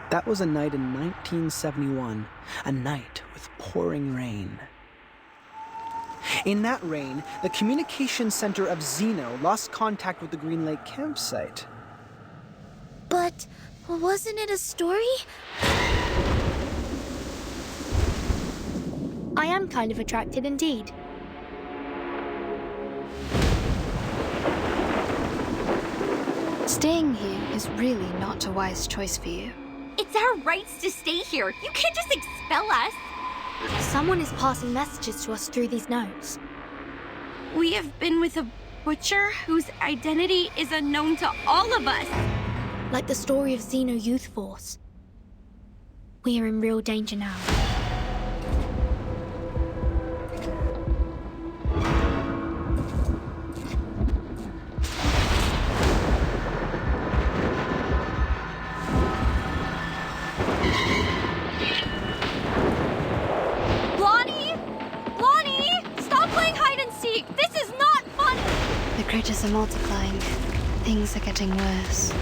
That was a night in 1971, a night with pouring rain. In that rain, the communication center of Xeno lost contact with the Green Lake campsite. But wasn't it a story? I am kind of attracted indeed. Staying here is really not a wise choice for you. It's our rights to stay here. You can't just expel us. Someone is passing messages to us through these notes. We have been with a butcher whose identity is unknown to all of us. Like the story of Xeno Youth Force. We are in real danger now. Critters are multiplying. Things are getting worse.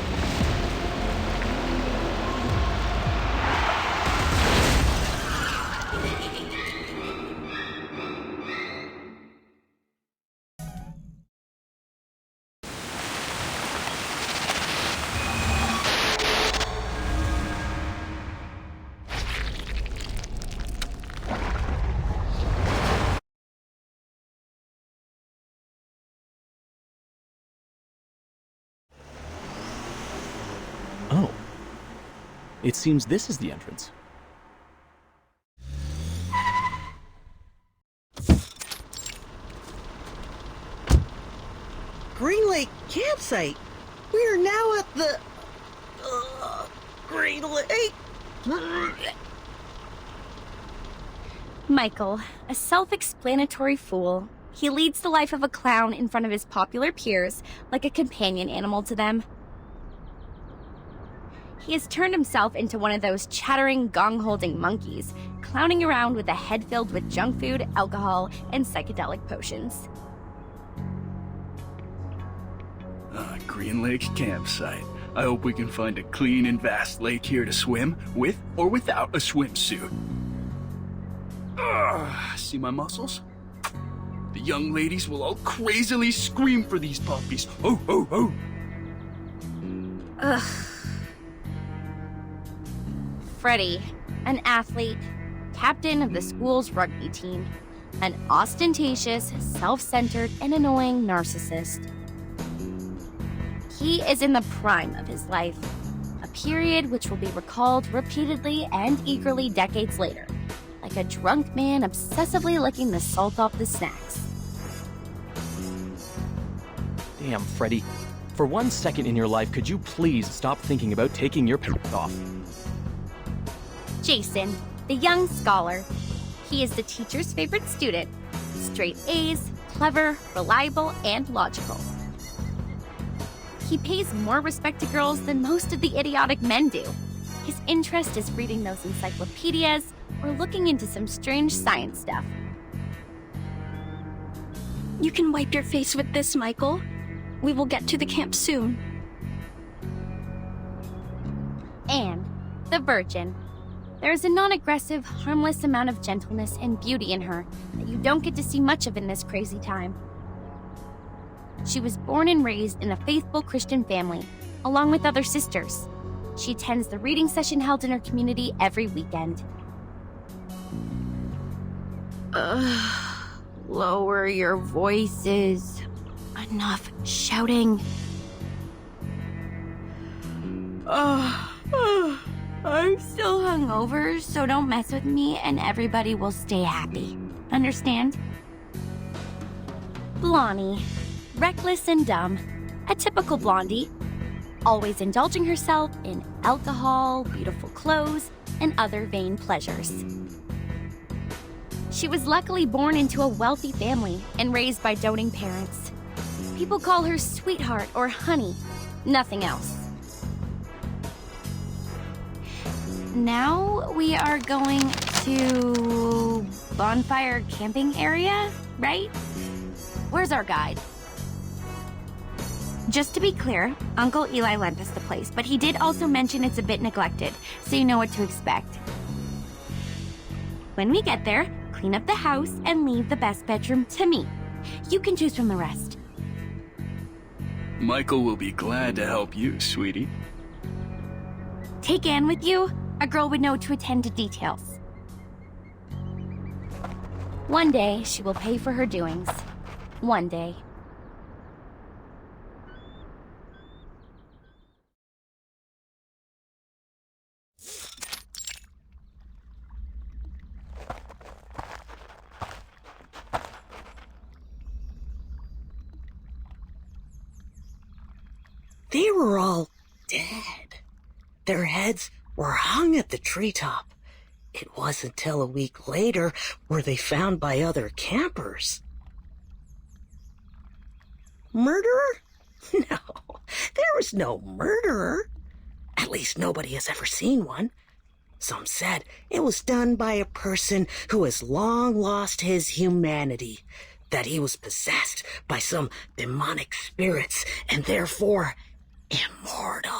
Oh. It seems this is the entrance. Green Lake campsite. We are now at the Green Lake. Michael, a self-explanatory fool. He leads the life of a clown in front of his popular peers, like a companion animal to them. He has turned himself into one of those chattering, gong-holding monkeys, clowning around with a head filled with junk food, alcohol, and psychedelic potions. Green Lake campsite. I hope we can find a clean and vast lake here to swim, with or without a swimsuit. See my muscles? The young ladies will all crazily scream for these puppies. Ho, ho, ho! Ugh. Freddie, an athlete, captain of the school's rugby team, an ostentatious, self-centered, and annoying narcissist. He is in the prime of his life, a period which will be recalled repeatedly and eagerly decades later, like a drunk man obsessively licking the salt off the snacks. Damn, Freddie. For 1 second in your life, could you please stop thinking about taking your pants off? Jason, the young scholar. He is the teacher's favorite student. Straight A's, clever, reliable, and logical. He pays more respect to girls than most of the idiotic men do. His interest is reading those encyclopedias or looking into some strange science stuff. You can wipe your face with this, Michael. We will get to the camp soon. Anne, the virgin. There is a non-aggressive, harmless amount of gentleness and beauty in her that you don't get to see much of in this crazy time. She was born and raised in a faithful Christian family, along with other sisters. She attends the reading session held in her community every weekend. Lower your voices. Enough shouting. I'm still hungover, so don't mess with me and everybody will stay happy. Understand? Blondie. Reckless and dumb. A typical blondie. Always indulging herself in alcohol, beautiful clothes, and other vain pleasures. She was luckily born into a wealthy family and raised by doting parents. People call her sweetheart or honey, nothing else. Now we are going to bonfire camping area, right? Where's our guide? Just to be clear, Uncle Eli lent us the place, but he did also mention it's a bit neglected, so you know what to expect. When we get there, clean up the house and leave the best bedroom to me. You can choose from the rest. Michael will be glad to help you, sweetie. Take Anne with you. A girl would know to attend to details. One day, she will pay for her doings. One day. They were all dead. Their heads were hung at the treetop. It wasn't till a week later were they found by other campers. Murderer? No, there was no murderer. At least nobody has ever seen one. Some said it was done by a person who has long lost his humanity, that he was possessed by some demonic spirits and therefore immortal.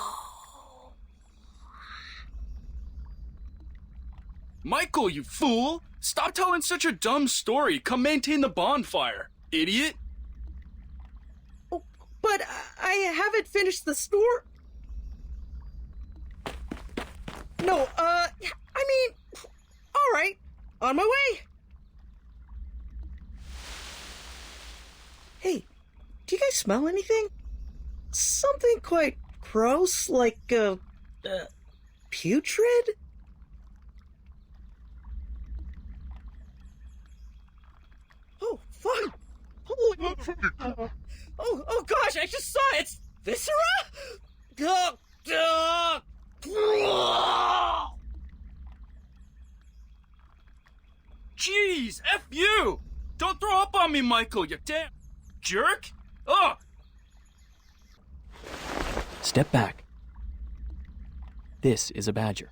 Michael, you fool! Stop telling such a dumb story. Come maintain the bonfire, idiot. Oh, but I haven't finished the story. No, I mean, all right, on my way. Hey, do you guys smell anything? Something quite gross, like, putrid? Oh, fuck! Holy... Oh gosh, I just saw it! It's viscera? Jeez, F you! Don't throw up on me, Michael, you damn jerk! Ugh! Step back. This is a badger.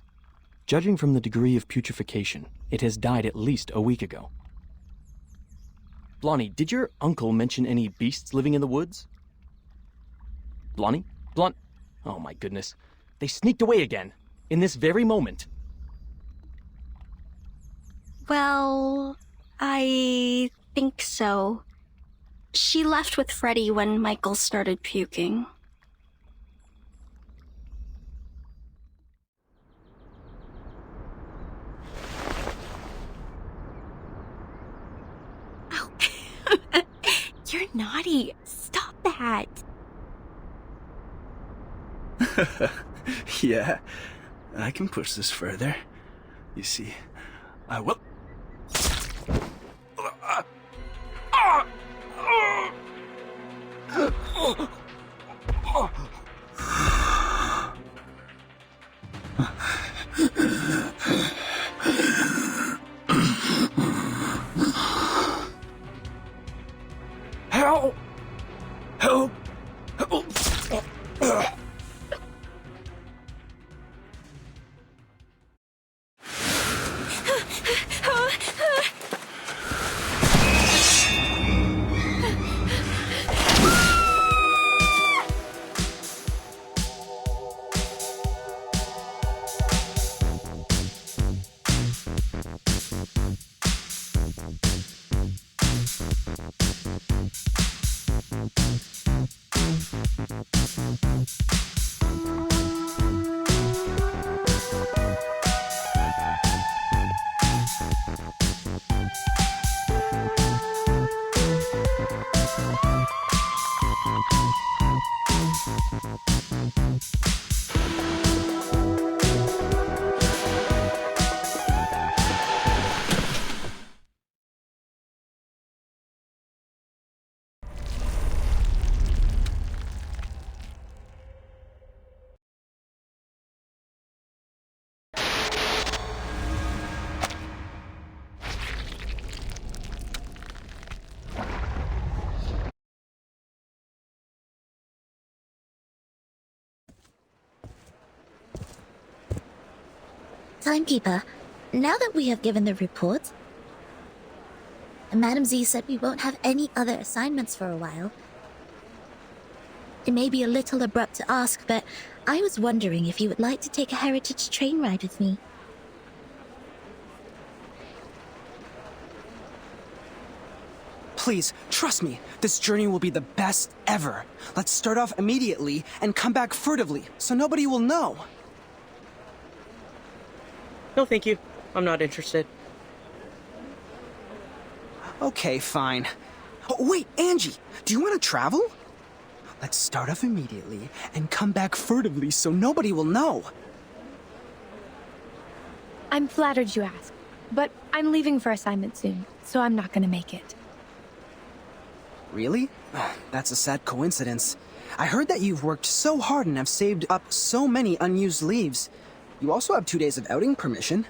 Judging from the degree of putrefaction, it has died at least a week ago. Blondie, did your uncle mention any beasts living in the woods? Blondie? Oh my goodness. They sneaked away again. In this very moment. Well, I think so. She left with Freddy when Michael started puking. Ow. You're naughty. Stop that. Yeah, I can push this further. You see, I will... Help! Help! Help! Timekeeper, now that we have given the report, Madam Z said we won't have any other assignments for a while. It may be a little abrupt to ask, but I was wondering if you would like to take a heritage train ride with me. Please, trust me, this journey will be the best ever. Let's start off immediately and come back furtively, so nobody will know. No, thank you. I'm not interested. Okay, fine. Oh, wait, Angie, do you want to travel? Let's start off immediately and come back furtively so nobody will know. I'm flattered you asked, but I'm leaving for assignment soon, so I'm not gonna make it. Really? That's a sad coincidence. I heard that you've worked so hard and have saved up so many unused leaves. You also have 2 days of outing permission.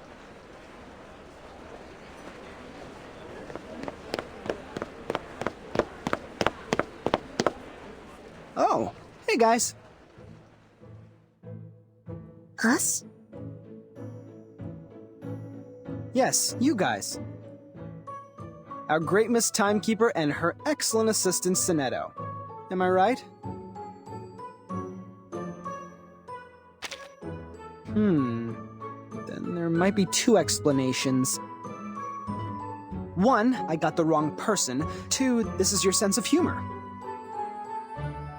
Oh, hey guys. Us? Yes, you guys. Our great Miss Timekeeper and her excellent assistant, Sonetto. Am I right? Then there might be 2 explanations. 1, I got the wrong person. 2, this is your sense of humor.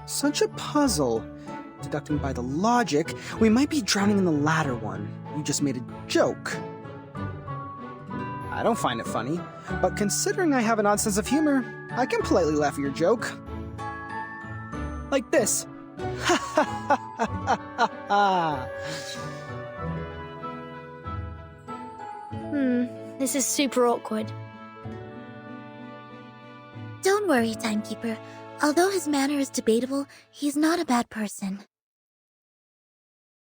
Such a puzzle. Deducting by the logic, we might be drowning in the latter one. You just made a joke. I don't find it funny, but considering I have an odd sense of humor, I can politely laugh at your joke. Like this. Ha ha ha ha ha ha. This is super awkward. Don't worry, Timekeeper. Although his manner is debatable, he's not a bad person.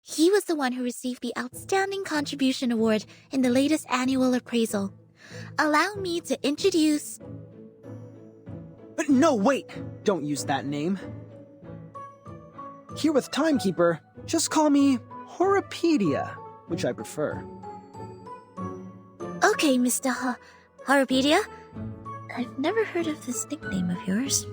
He was the one who received the Outstanding Contribution Award in the latest annual appraisal. Allow me to introduce... But no, wait! Don't use that name. Here with Timekeeper, just call me Horopedia, which I prefer. Okay, Mr. Horopedia. I've never heard of this nickname of yours.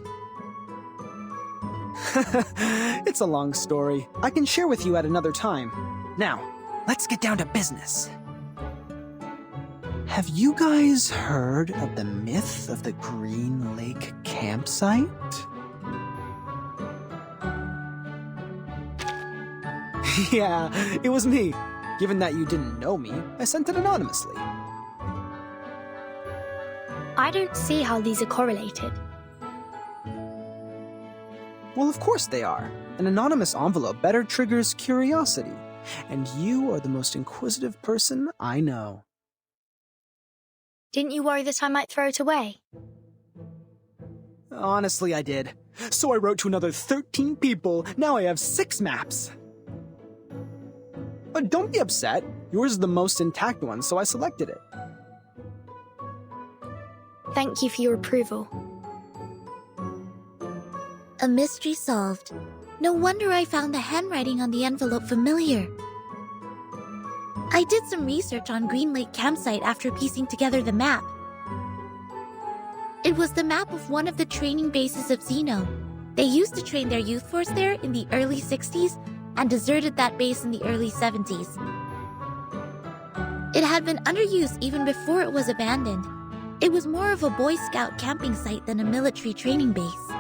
It's a long story. I can share with you at another time. Now, let's get down to business. Have you guys heard of the myth of the Green Lake campsite? Yeah, it was me. Given that you didn't know me, I sent it anonymously. I don't see how these are correlated. Well, of course they are. An anonymous envelope better triggers curiosity. And you are the most inquisitive person I know. Didn't you worry that I might throw it away? Honestly, I did. So I wrote to another 13 people. Now I have 6 maps. But don't be upset. Yours is the most intact one, so I selected it. Thank you for your approval. A mystery solved. No wonder I found the handwriting on the envelope familiar. I did some research on Green Lake campsite after piecing together the map. It was the map of one of the training bases of Xeno. They used to train their youth force there in the early 60s and deserted that base in the early 70s. It had been under use even before it was abandoned. It was more of a Boy Scout camping site than a military training base.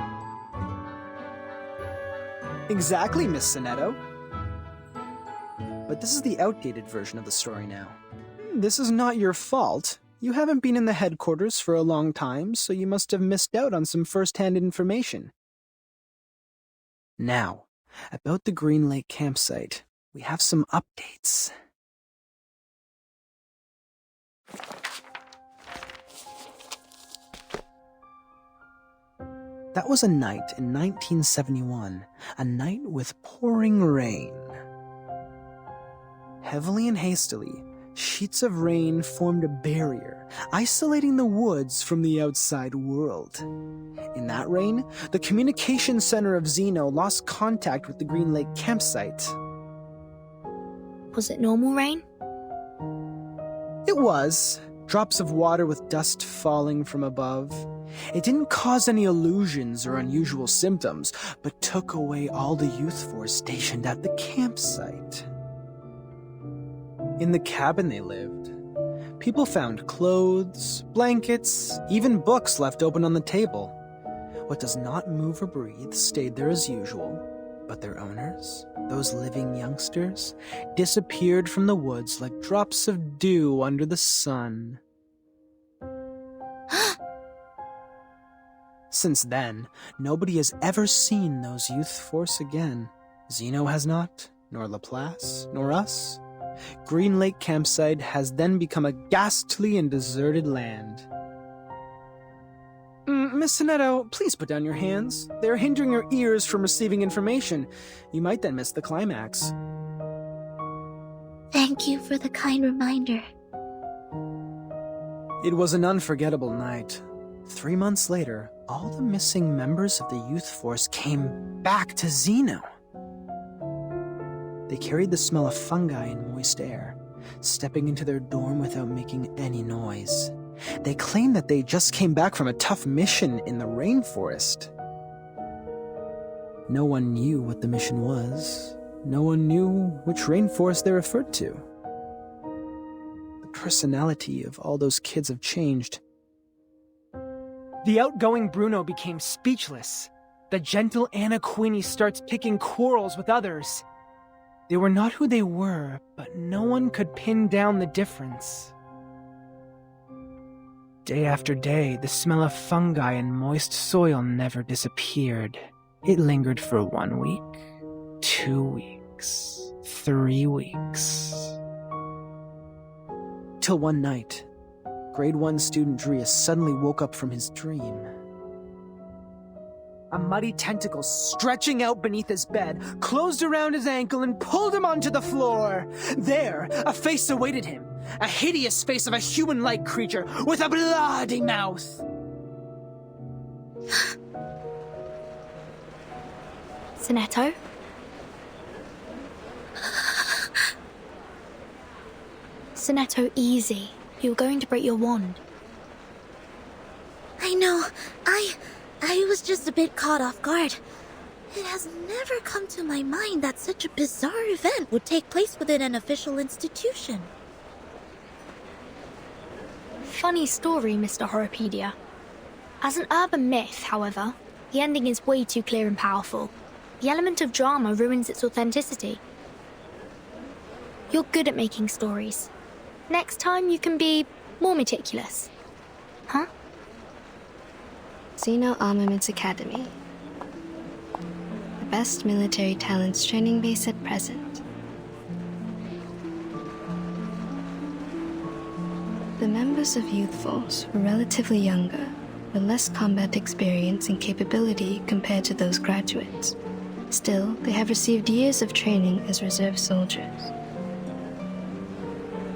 Exactly, Miss Sonetto. But this is the outdated version of the story now. This is not your fault. You haven't been in the headquarters for a long time, so you must have missed out on some first-hand information. Now, about the Green Lake campsite, we have some updates. That was a night in 1971, a night with pouring rain. Heavily and hastily, sheets of rain formed a barrier, isolating the woods from the outside world. In that rain, the communication center of Xeno lost contact with the Green Lake campsite. Was it normal rain? It was, drops of water with dust falling from above. It didn't cause any illusions or unusual symptoms, but took away all the youth force stationed at the campsite. In the cabin they lived, people found clothes, blankets, even books left open on the table. What does not move or breathe stayed there as usual, but their owners, those living youngsters, disappeared from the woods like drops of dew under the sun. Since then, nobody has ever seen those youth force again. Zeno has not, nor Laplace, nor us. Green Lake Campsite has then become a ghastly and deserted land. Miss Sonetto, please put down your hands. They're hindering your ears from receiving information. You might then miss the climax. Thank you for the kind reminder. It was an unforgettable night. 3 months later, all the missing members of the youth force came back to Zeno. They carried the smell of fungi and moist air, stepping into their dorm without making any noise. They claimed that they just came back from a tough mission in the rainforest. No one knew what the mission was. No one knew which rainforest they referred to. The personality of all those kids have changed. The outgoing Bruno became speechless. The gentle Anna Queenie starts picking quarrels with others. They were not who they were, but no one could pin down the difference. Day after day, the smell of fungi and moist soil never disappeared. It lingered for 1 week, 2 weeks, 3 weeks. Till one night, Grade 1 student Drea suddenly woke up from his dream. A muddy tentacle stretching out beneath his bed, closed around his ankle and pulled him onto the floor. There, a face awaited him. A hideous face of a human-like creature with a bloody mouth. Sonetto? Sonetto, easy. You're going to break your wand. I know. I was just a bit caught off guard. It has never come to my mind that such a bizarre event would take place within an official institution. Funny story, Mr. Horropedia. As an urban myth, however, the ending is way too clear and powerful. The element of drama ruins its authenticity. You're good at making stories. Next time you can be more meticulous. Huh? Zeno Armaments Academy. The best military talents training base at present. The members of Youth Force were relatively younger, with less combat experience and capability compared to those graduates. Still, they have received years of training as reserve soldiers.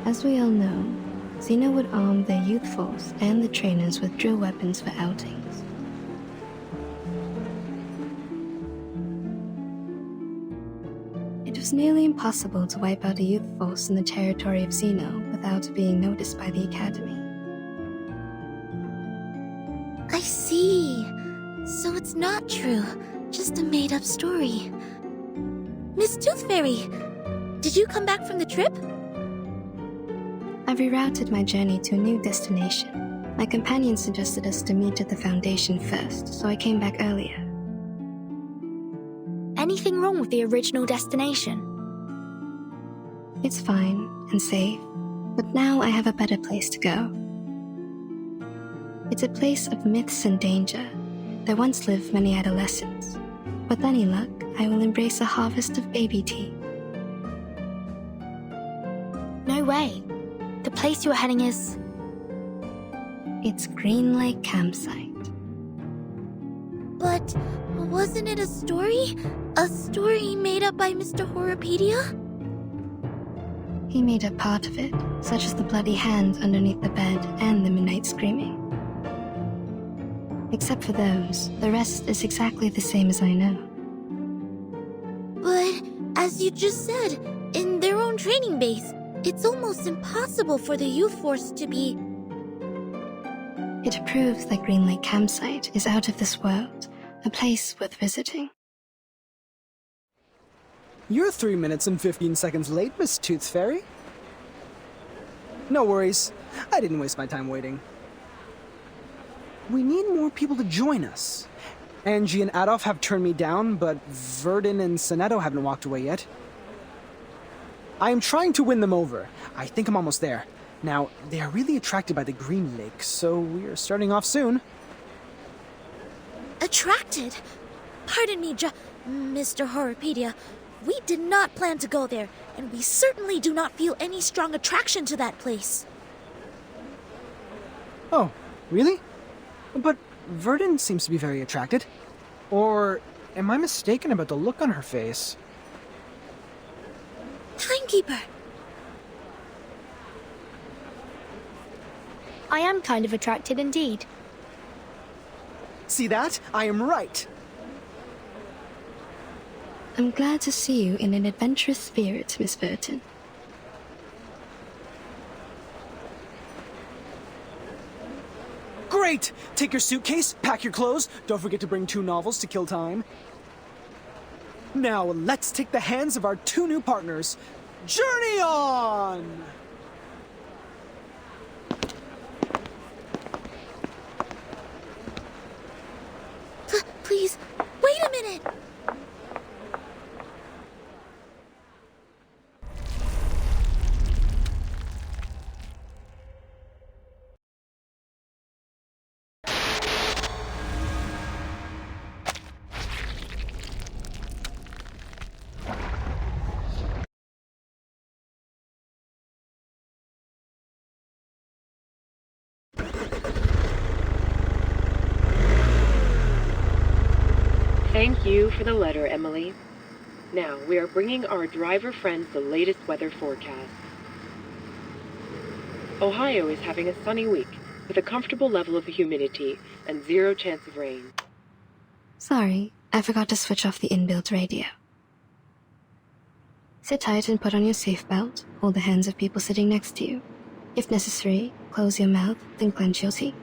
As we all know, Zeno would arm their youth force and the trainers with drill weapons for outings. It was nearly impossible to wipe out a youth force in the territory of Zeno without being noticed by the Academy. I see. So it's not true. Just a made-up story. Miss Tooth Fairy, did you come back from the trip? I've rerouted my journey to a new destination. My companion suggested us to meet at the Foundation first, so I came back earlier. Anything wrong with the original destination? It's fine and safe, but now I have a better place to go. It's a place of myths and danger. There once lived many adolescents. With any luck, I will embrace a harvest of baby tea. No way. The place you are heading is... It's Green Lake Campsite. But wasn't it a story? A story made up by Mr. Horropedia? He made up part of it, such as the bloody hand underneath the bed and the midnight screaming. Except for those, the rest is exactly the same as I know. But, as you just said, in their own training base, it's almost impossible for the youth force to be It proves that Green Lake Campsite is out of this world, a place worth visiting. You're 3 minutes and 15 seconds late, Miss Tooth Fairy. No worries. I didn't waste my time waiting. We need more people to join us. Angie and Adolf have turned me down, but Verdun and Sonetto haven't walked away yet. I am trying to win them over. I think I'm almost there. Now, they are really attracted by the Green Lake, so we are starting off soon. Attracted? Pardon me, Mr. Horrorpedia. We did not plan to go there, and we certainly do not feel any strong attraction to that place. Oh, really? But Verdun seems to be very attracted. Or am I mistaken about the look on her face? Timekeeper! I am kind of attracted indeed. See that? I am right. I'm glad to see you in an adventurous spirit, Miss Burton. Great! Take your suitcase, pack your clothes, don't forget to bring 2 novels to kill time. Now, let's take the hands of our 2 new partners. Journey on! Please, wait a minute! Thank you for the letter, Emily. Now, we are bringing our driver friends the latest weather forecast. Ohio is having a sunny week, with a comfortable level of humidity and 0 chance of rain. Sorry, I forgot to switch off the inbuilt radio. Sit tight and put on your seatbelt. Hold the hands of people sitting next to you. If necessary, close your mouth, then clench your teeth.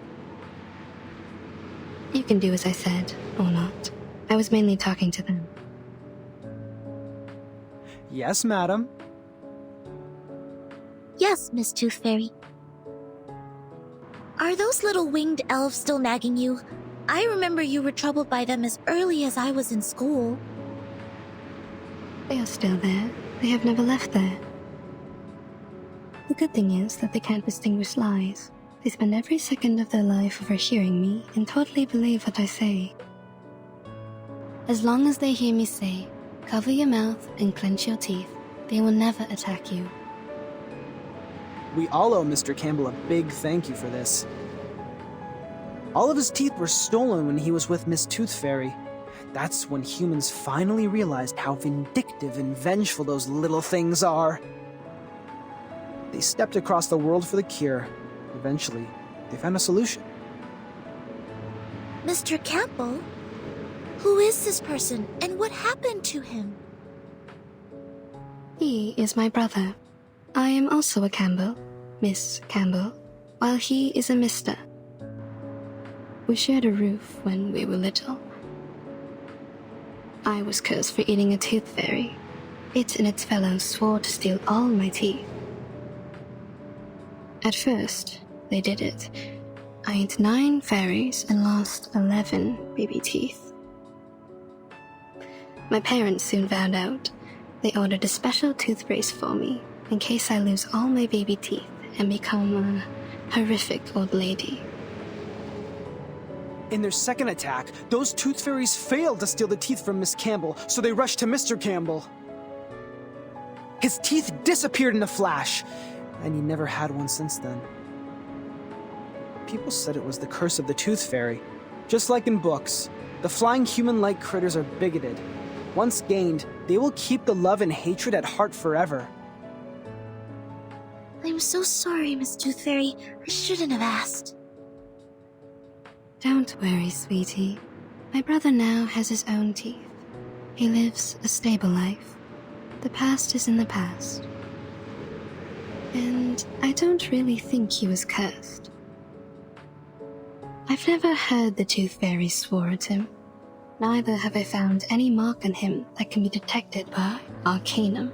You can do as I said, or not. I was mainly talking to them. Yes, madam. Yes, Miss Tooth Fairy. Are those little winged elves still nagging you? I remember you were troubled by them as early as I was in school. They are still there. They have never left there. The good thing is that they can't distinguish lies. They spend every second of their life overhearing me and totally believe what I say. As long as they hear me say, cover your mouth and clench your teeth, they will never attack you. We all owe Mr. Campbell a big thank you for this. All of his teeth were stolen when he was with Miss Tooth Fairy. That's when humans finally realized how vindictive and vengeful those little things are. They stepped across the world for the cure. Eventually, they found a solution. Mr. Campbell? Who is this person, and what happened to him? He is my brother. I am also a Campbell, Miss Campbell, while he is a Mr. We shared a roof when we were little. I was cursed for eating a tooth fairy. It and its fellows swore to steal all my teeth. At first, they did it. I ate 9 fairies and lost 11 baby teeth. My parents soon found out. They ordered a special tooth brace for me, in case I lose all my baby teeth and become a horrific old lady. In their second attack, those tooth fairies failed to steal the teeth from Miss Campbell, so they rushed to Mr. Campbell. His teeth disappeared in a flash, and he never had one since then. People said it was the curse of the Tooth Fairy. Just like in books, the flying human-like critters are bigoted. Once gained, they will keep the love and hatred at heart forever. I'm so sorry, Miss Tooth Fairy. I shouldn't have asked. Don't worry, sweetie. My brother now has his own teeth. He lives a stable life. The past is in the past. And I don't really think he was cursed. I've never heard the Tooth Fairy swore at him. Neither have I found any mark on him that can be detected by Arcanum.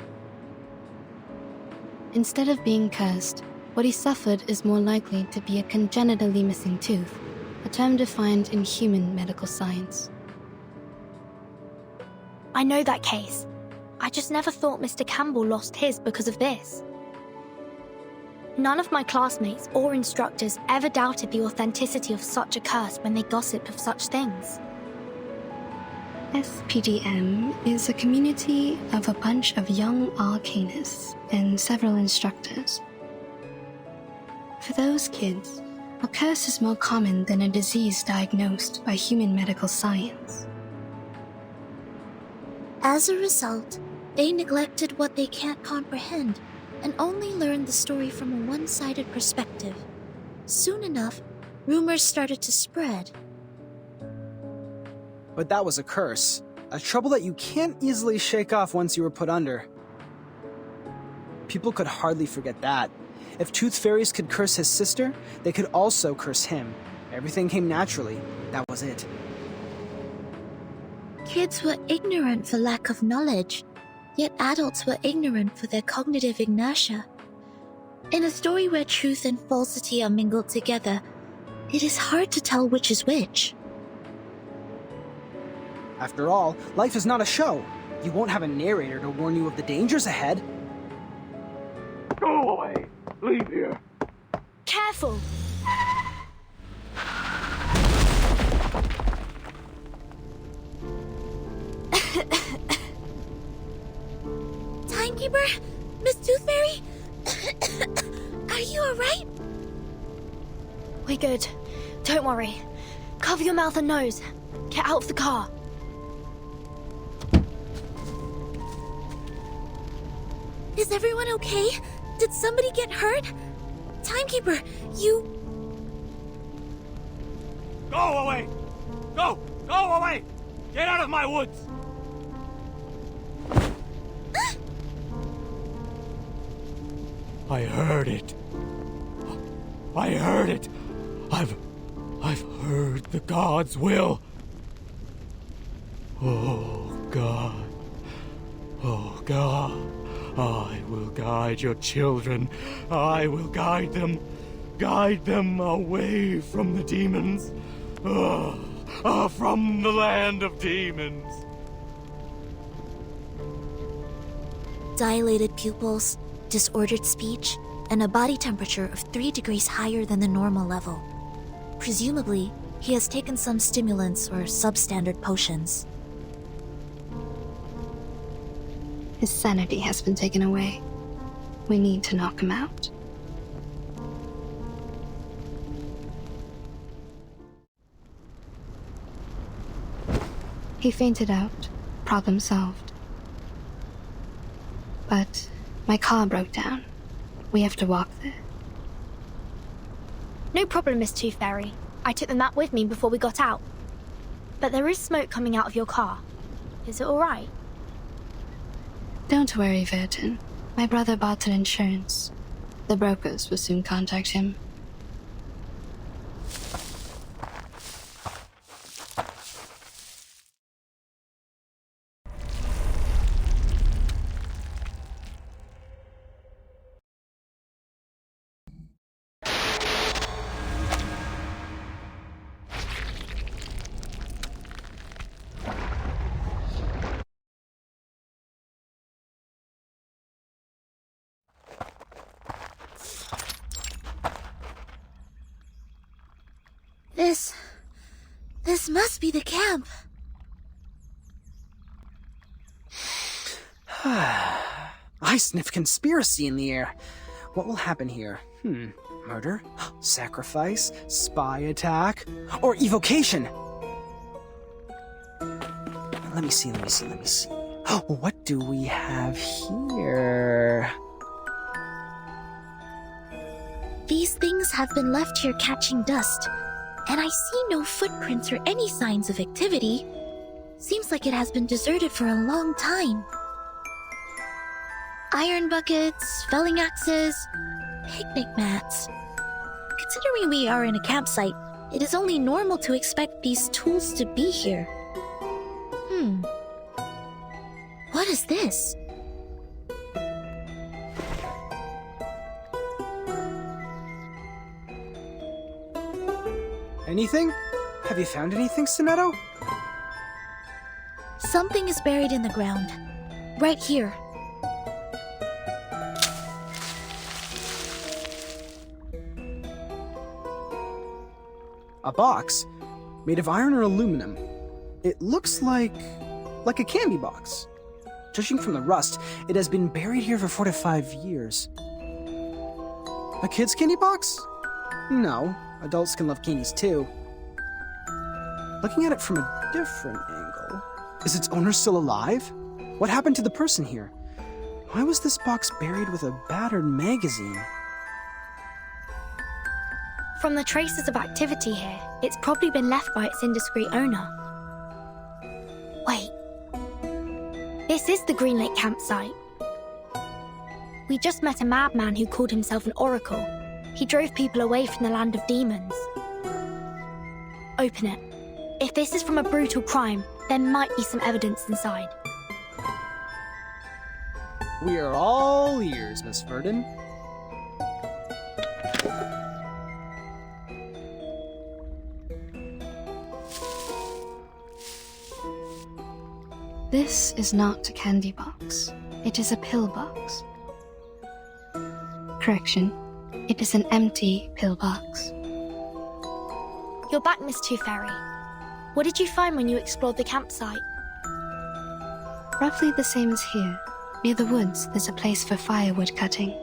Instead of being cursed, what he suffered is more likely to be a congenitally missing tooth, a term defined in human medical science. I know that case. I just never thought Mr. Campbell lost his because of this. None of my classmates or instructors ever doubted the authenticity of such a curse when they gossiped of such things. SPDM is a community of a bunch of young arcanists and several instructors. For those kids, a curse is more common than a disease diagnosed by human medical science. As a result, they neglected what they can't comprehend and only learned the story from a one-sided perspective. Soon enough, rumors started to spread. But that was a curse. A trouble that you can't easily shake off once you were put under. People could hardly forget that. If Tooth Fairies could curse his sister, they could also curse him. Everything came naturally. That was it. Kids were ignorant for lack of knowledge, yet adults were ignorant for their cognitive inertia. In a story where truth and falsity are mingled together, it is hard to tell which is which. After all, life is not a show. You won't have a narrator to warn you of the dangers ahead. Go away! Leave here! Careful! Timekeeper? Miss Tooth Fairy? Are you alright? We're good. Don't worry. Cover your mouth and nose. Get out of the car. Is everyone okay? Did somebody get hurt? Timekeeper, you... Go away! Go! Go away! Get out of my woods! I heard it. I heard it. I've heard the gods' will. Oh, God. Oh, God. I will guide your children. I will guide them. Guide them away from the demons. From the land of demons. Dilated pupils, disordered speech, and a body temperature of 3 degrees higher than the normal level. Presumably, he has taken some stimulants or substandard potions. His sanity has been taken away. We need to knock him out. He fainted out. Problem solved. But my car broke down. We have to walk there. No problem, Miss Tooth Fairy. I took the map with me before we got out. But there is smoke coming out of your car. Is it alright? Don't worry, Verton. My brother bought an insurance. The brokers will soon contact him. This must be the camp. I sniff conspiracy in the air. What will happen here? Murder? Sacrifice? Spy attack? Or evocation? Let me see. What do we have here? These things have been left here catching dust, and I see no footprints or any signs of activity. Seems like it has been deserted for a long time. Iron buckets, felling axes, picnic mats. Considering we are in a campsite, It is only normal to expect these tools to be here. What is this? Anything? Have you found anything, Sonetto? Something is buried in the ground. Right here. A box? Made of iron or aluminum? It looks like a candy box. Judging from the rust, it has been buried here for 4 to 5 years. A kid's candy box? No, adults can love candies too. Looking at it from a different angle, is its owner still alive? What happened to the person here? Why was this box buried with a battered magazine? From the traces of activity here, it's probably been left by its indiscreet owner. Wait. This is the Green Lake campsite. We just met a madman who called himself an oracle. He drove people away from the land of demons. Open it. If this is from a brutal crime, there might be some evidence inside. We are all ears, Miss Verdon. This is not a candy box. It is a pill box. Correction. It is an empty pill box. You're back, Miss Tooth Fairy. What did you find when you explored the campsite? Roughly the same as here. Near the woods, there's a place for firewood cutting.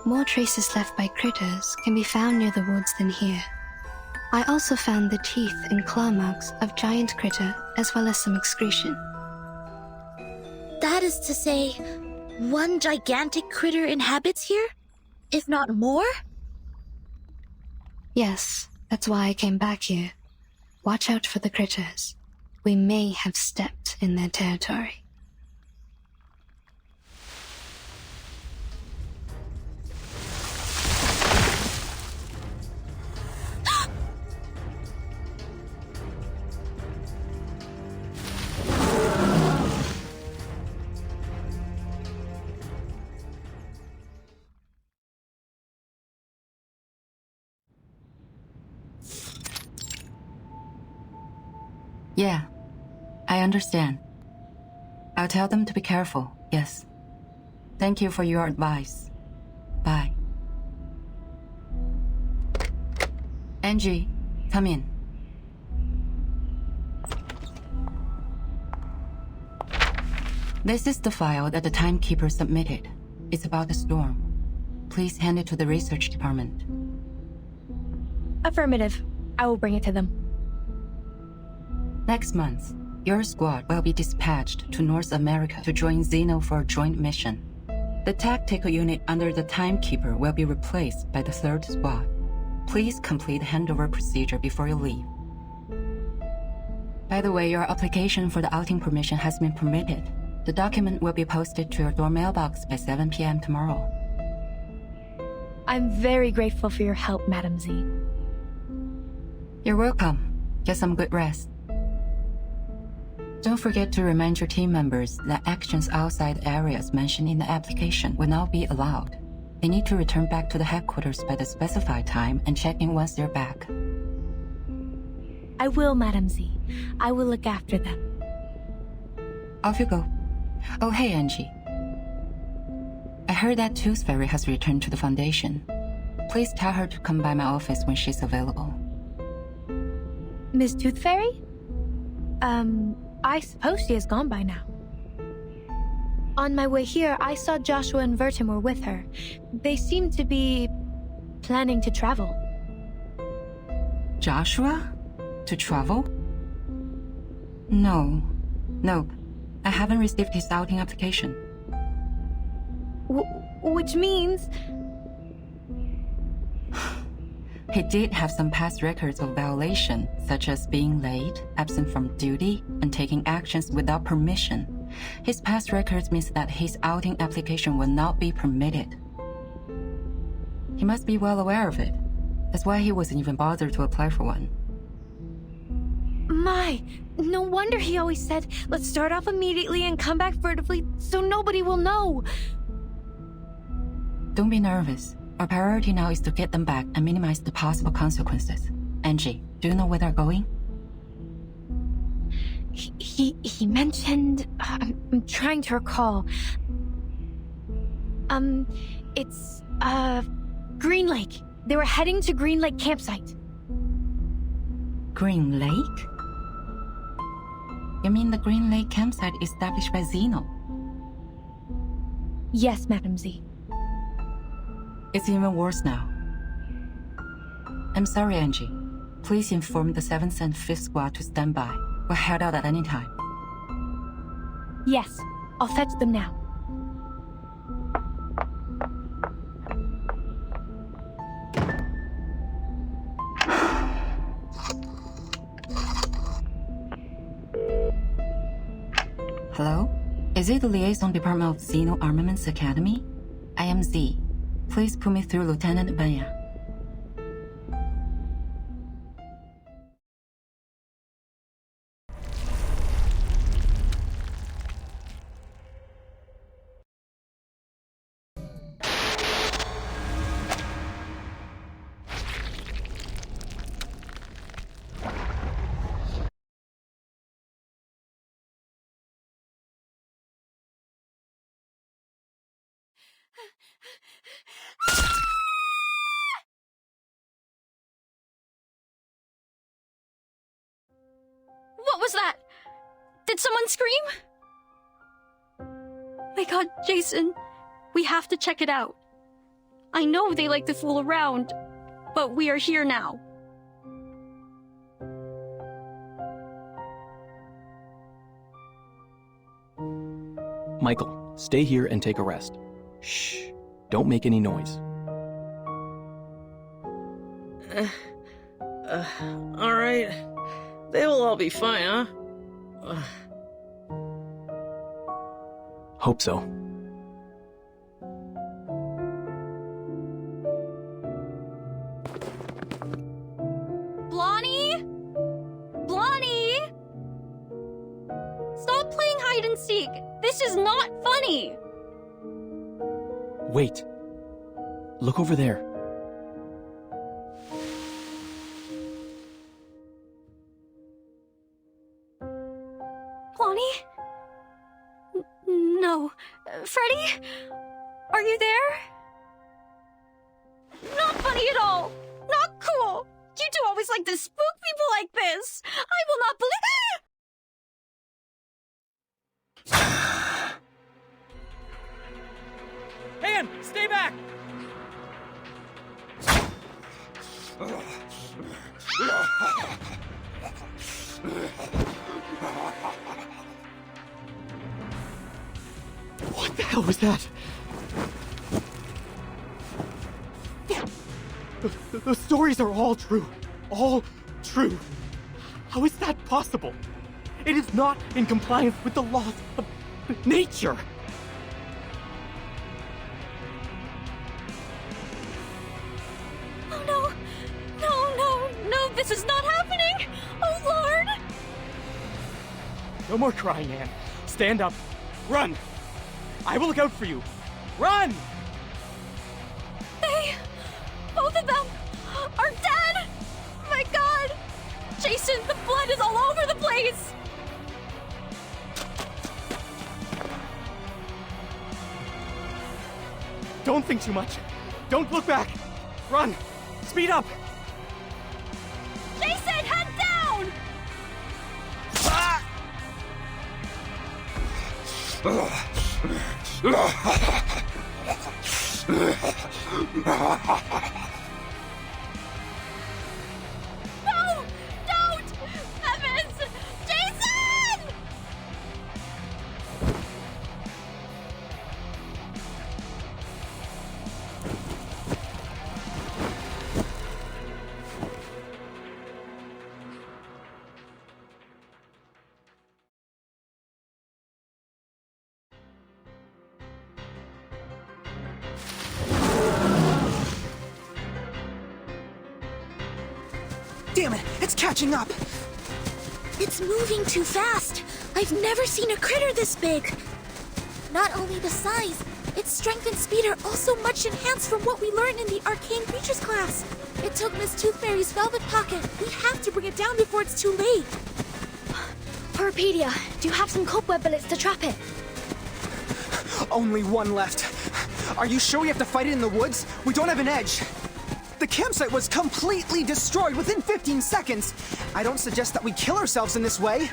More traces left by critters can be found near the woods than here. I also found the teeth and claw marks of giant critter, as well as some excretion. That is to say, one gigantic critter inhabits here? If not more? Yes, that's why I came back here. Watch out for the critters. We may have stepped in their territory. Yeah, I understand. I'll tell them to be careful, yes. Thank you for your advice. Bye. Angie, come in. This is the file that the timekeeper submitted. It's about the storm. Please hand it to the research department. Affirmative. I will bring it to them. Next month, your squad will be dispatched to North America to join Xeno for a joint mission. The tactical unit under the Timekeeper will be replaced by the 3rd Squad. Please complete the handover procedure before you leave. By the way, your application for the outing permission has been permitted. The document will be posted to your door mailbox by 7 p.m. tomorrow. I'm very grateful for your help, Madam Z. You're welcome. Get some good rest. Don't forget to remind your team members that actions outside areas mentioned in the application will not be allowed. They need to return back to the headquarters by the specified time and check in once they're back. I will, Madam Z. I will look after them. Off you go. Oh, hey, Angie. I heard that Tooth Fairy has returned to the Foundation. Please tell her to come by my office when she's available. Miss Tooth Fairy? I suppose she is gone by now. On my way here, I saw Joshua and Vertimore with her. They seem to be planning to travel. Joshua? To travel? No. Nope. I haven't received his outing application. Which means... He did have some past records of violation, such as being late, absent from duty, and taking actions without permission. His past records means that his outing application will not be permitted. He must be well aware of it. That's why he wasn't even bothered to apply for one. My, no wonder he always said, let's start off immediately and come back furtively so nobody will know. Don't be nervous. Our priority now is to get them back and minimize the possible consequences. Angie, do you know where they're going? He mentioned... I'm trying to recall. It's, Green Lake. They were heading to Green Lake campsite. Green Lake? You mean the Green Lake campsite established by Zeno? Yes, Madam Z. It's even worse now. I'm sorry, Angie. Please inform the 7th and 5th Squad to stand by. We'll head out at any time. Yes, I'll fetch them now. Hello? Is it the Liaison Department of Zeno Armaments Academy? I am Z. Please put me through Lieutenant Banya. What was that? Did someone scream? My god, Jason. We have to check it out. I know they like to fool around, but we are here now. Michael, stay here and take a rest. Shh. Don't make any noise. All right. They will all be fine, huh? Hope so. Blondie? Blondie? Stop playing hide and seek. This is not funny. Wait. Look over there. Blondie? No. Freddy? Are you there? Not funny at all. Not cool. You two always like to spook people like this. I will not believe... Anne, stay back! What the hell was that? The stories are all true. All true. How is that possible? It is not in compliance with the laws of nature. Oh no! No, no, no, this is not happening! Oh Lord! No more crying, Anne. Stand up. Run! I will look out for you. Run! They... both of them are dead! My god! Jason, the blood is all over the place! Don't think too much. Don't look back. Run! Speed up! Jason, head down! No! Don't! Evans! Jason! Damn it, it's catching up! It's moving too fast. I've never seen a critter this big. Not only the size, its strength and speed are also much enhanced from what we learned in the Arcane Creatures class. It took Miss Tooth Fairy's velvet pocket. We have to bring it down before it's too late. Poropedia, do you have some cobweb bullets to trap it? Only one left. Are you sure we have to fight it in the woods? We don't have an edge. The campsite was completely destroyed within 15 seconds. I don't suggest that we kill ourselves in this way.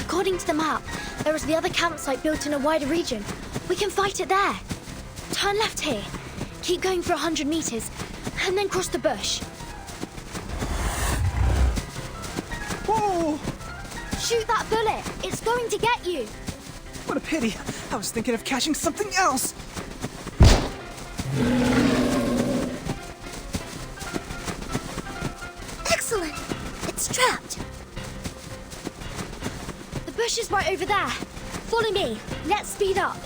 According to the map, there is the other campsite built in a wider region. We can fight it there. Turn left here. Keep going for 100 meters, and then cross the bush. Whoa! Shoot that bullet. It's going to get you. What a pity. I was thinking of catching something else. Excellent. It's trapped. The bush is right over there. Follow me. Let's speed up.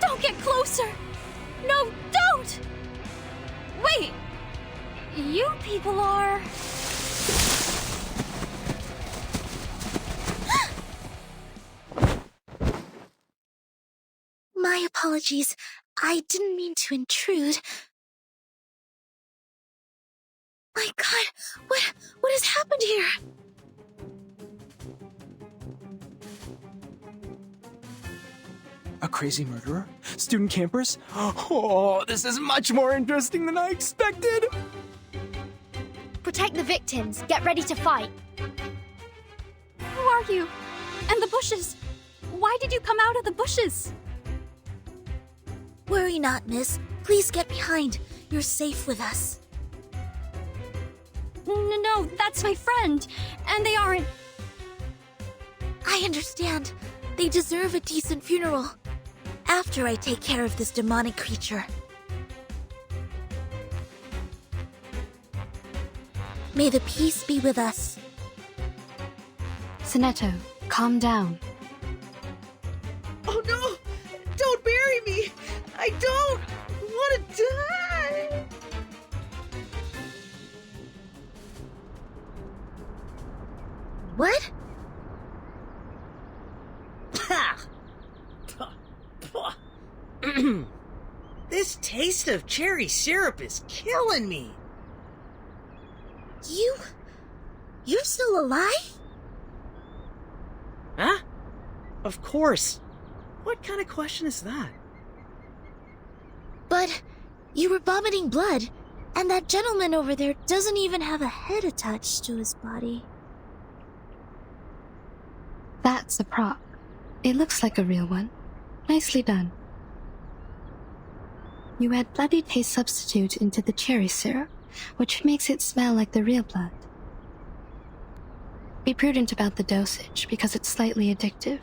Don't get closer! No, don't! Wait! You people are... My apologies. I didn't mean to intrude. My God, what has happened here? A crazy murderer? Student campers? Oh, this is much more interesting than I expected! Protect the victims. Get ready to fight. Who are you? And the bushes? Why did you come out of the bushes? Worry not, miss. Please get behind. You're safe with us. No, that's my friend. And they aren't... I understand. They deserve a decent funeral. After I take care of this demonic creature. May the peace be with us. Sonetto, calm down. Oh no! Don't bury me! I don't want to die! What? This taste of cherry syrup is killing me. You're still alive? Huh? Of course. What kind of question is that? But you were vomiting blood, and that gentleman over there doesn't even have a head attached to his body. That's a prop. It looks like a real one. Nicely done. You add bloody taste substitute into the cherry syrup, which makes it smell like the real blood. Be prudent about the dosage, because it's slightly addictive.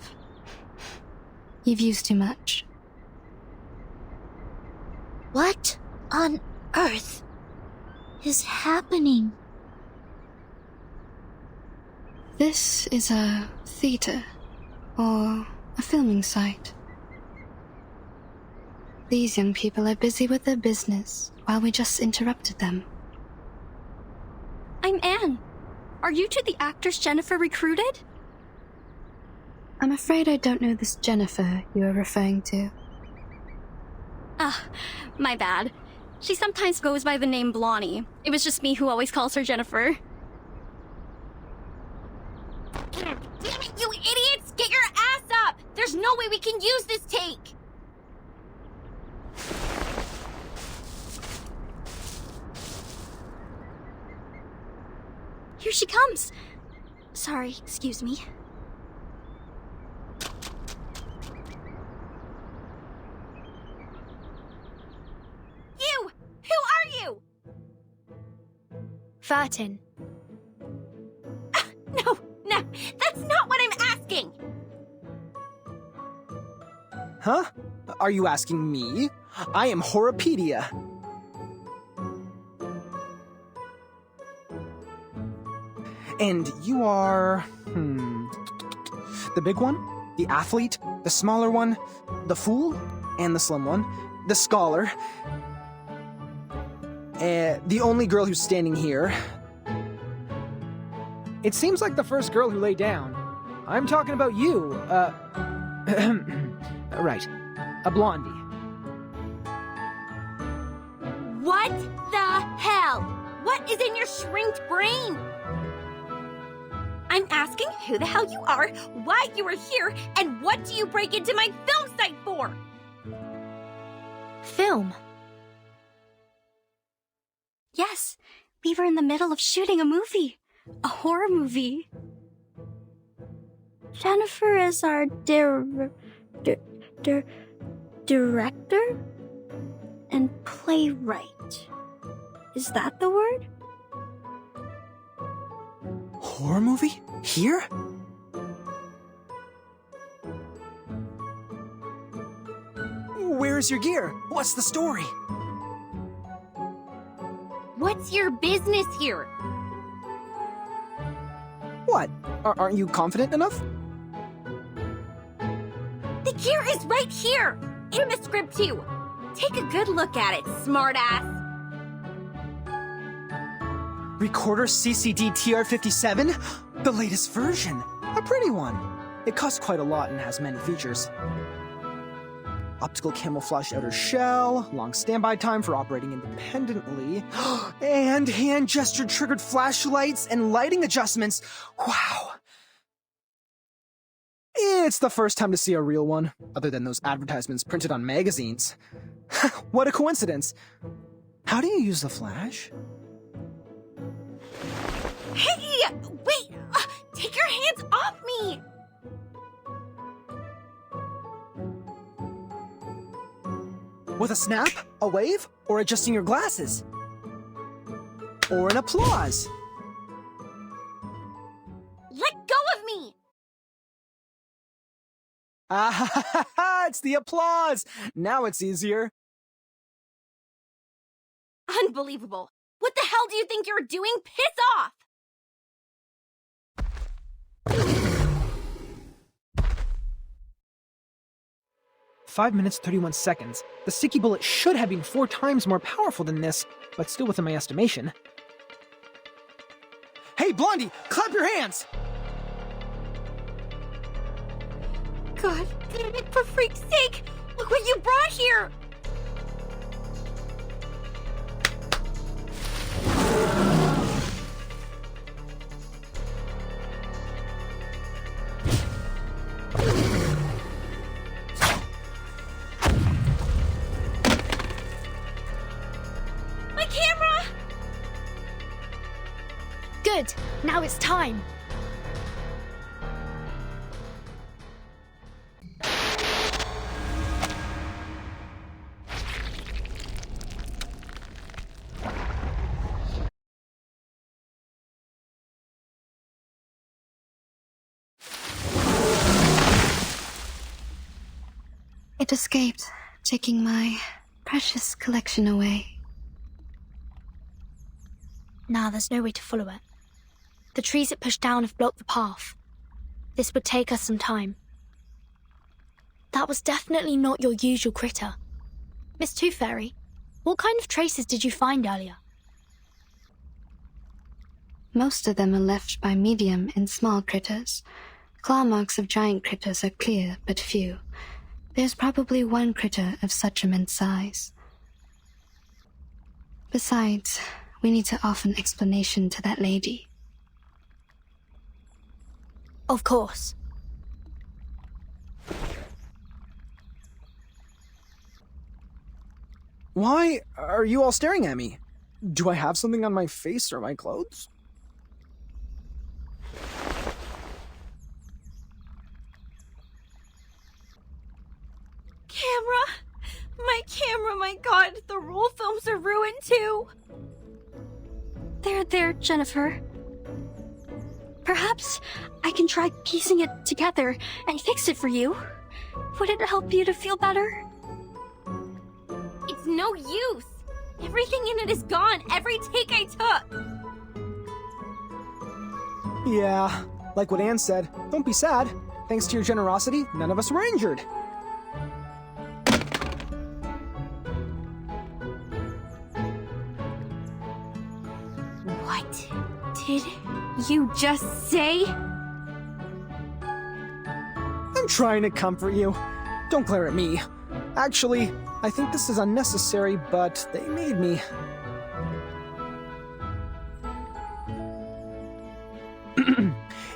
You've used too much. What on earth is happening? This is a theater, or a filming site. These young people are busy with their business, while we just interrupted them. I'm Anne. Are you two the actress Jennifer recruited? I'm afraid I don't know this Jennifer you are referring to. Ah, my bad. She sometimes goes by the name Blondie. It was just me who always calls her Jennifer. Damn it, you idiots! Get your ass up! There's no way we can use this take! Here she comes. Sorry, excuse me. 13. No, that's not what I'm asking! Huh? Are you asking me? I am Horopedia. And you are... The big one? The athlete? The smaller one? The fool? And the slim one? The scholar? The only girl who's standing here. It seems like the first girl who lay down. I'm talking about you, right. A blondie. What the hell? What is in your shrinked brain? I'm asking who the hell you are, why you are here, and what do you break into my film site for? Film? Yes, we were in the middle of shooting a movie. A horror movie. Jennifer is our director? And playwright. Is that the word? Horror movie? Here? Where's your gear? What's the story? What's your business here? What? Aren't you confident enough? The gear is right here! In the script, too! Take a good look at it, smartass! Recorder CCD TR57? The latest version. A pretty one. It costs quite a lot and has many features. Optical camouflage outer shell, long standby time for operating independently, and hand gesture triggered flashlights and lighting adjustments. Wow. It's the first time to see a real one, other than those advertisements printed on magazines. What a coincidence. How do you use the flash? Hey! Wait! Take your hands off me! With a snap, a wave, or adjusting your glasses? Or an applause? Let go of me! Ah ha ha ha! It's the applause! Now it's easier. Unbelievable. What the hell do you think you're doing? Piss off! 5 minutes, 31 seconds. The sticky bullet should have been 4 times more powerful than this, but still within my estimation. Hey, Blondie! Clap your hands! God damn it, for freak's sake! Look what you brought here! My camera! Good. Now it's time. It escaped, taking my precious collection away. Now there's no way to follow it. The trees it pushed down have blocked the path. This would take us some time. That was definitely not your usual critter. Miss Tooth Fairy, what kind of traces did you find earlier? Most of them are left by medium and small critters. Claw marks of giant critters are clear, but few. There's probably one critter of such immense size. Besides, we need to offer an explanation to that lady. Of course. Why are you all staring at me? Do I have something on my face or my clothes? Camera, my god, the roll films are ruined too. There, Jennifer. Perhaps I can try piecing it together and fix it for you. Would it help you to feel better? It's no use. Everything in it is gone. Every take I took. Yeah, like what Anne said, don't be sad. Thanks to your generosity, none of us were injured. What did you just say? I'm trying to comfort you. Don't glare at me. Actually, I think this is unnecessary, but they made me.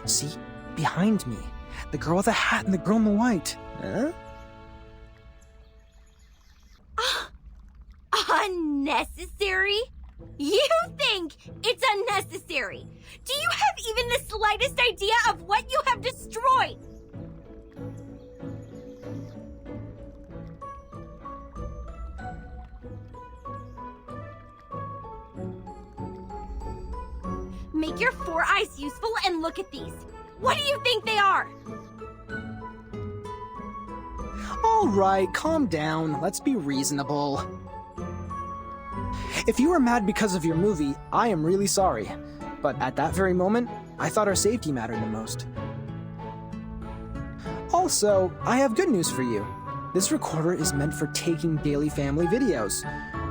See? Behind me. The girl with the hat and the girl in the white. Huh? Unnecessary? You think it's unnecessary? Do you have even the slightest idea of what you have destroyed? Make your 4 eyes useful and look at these. What do you think they are? All right, calm down. Let's be reasonable. If you were mad because of your movie, I am really sorry. But at that very moment, I thought our safety mattered the most. Also, I have good news for you. This recorder is meant for taking daily family videos.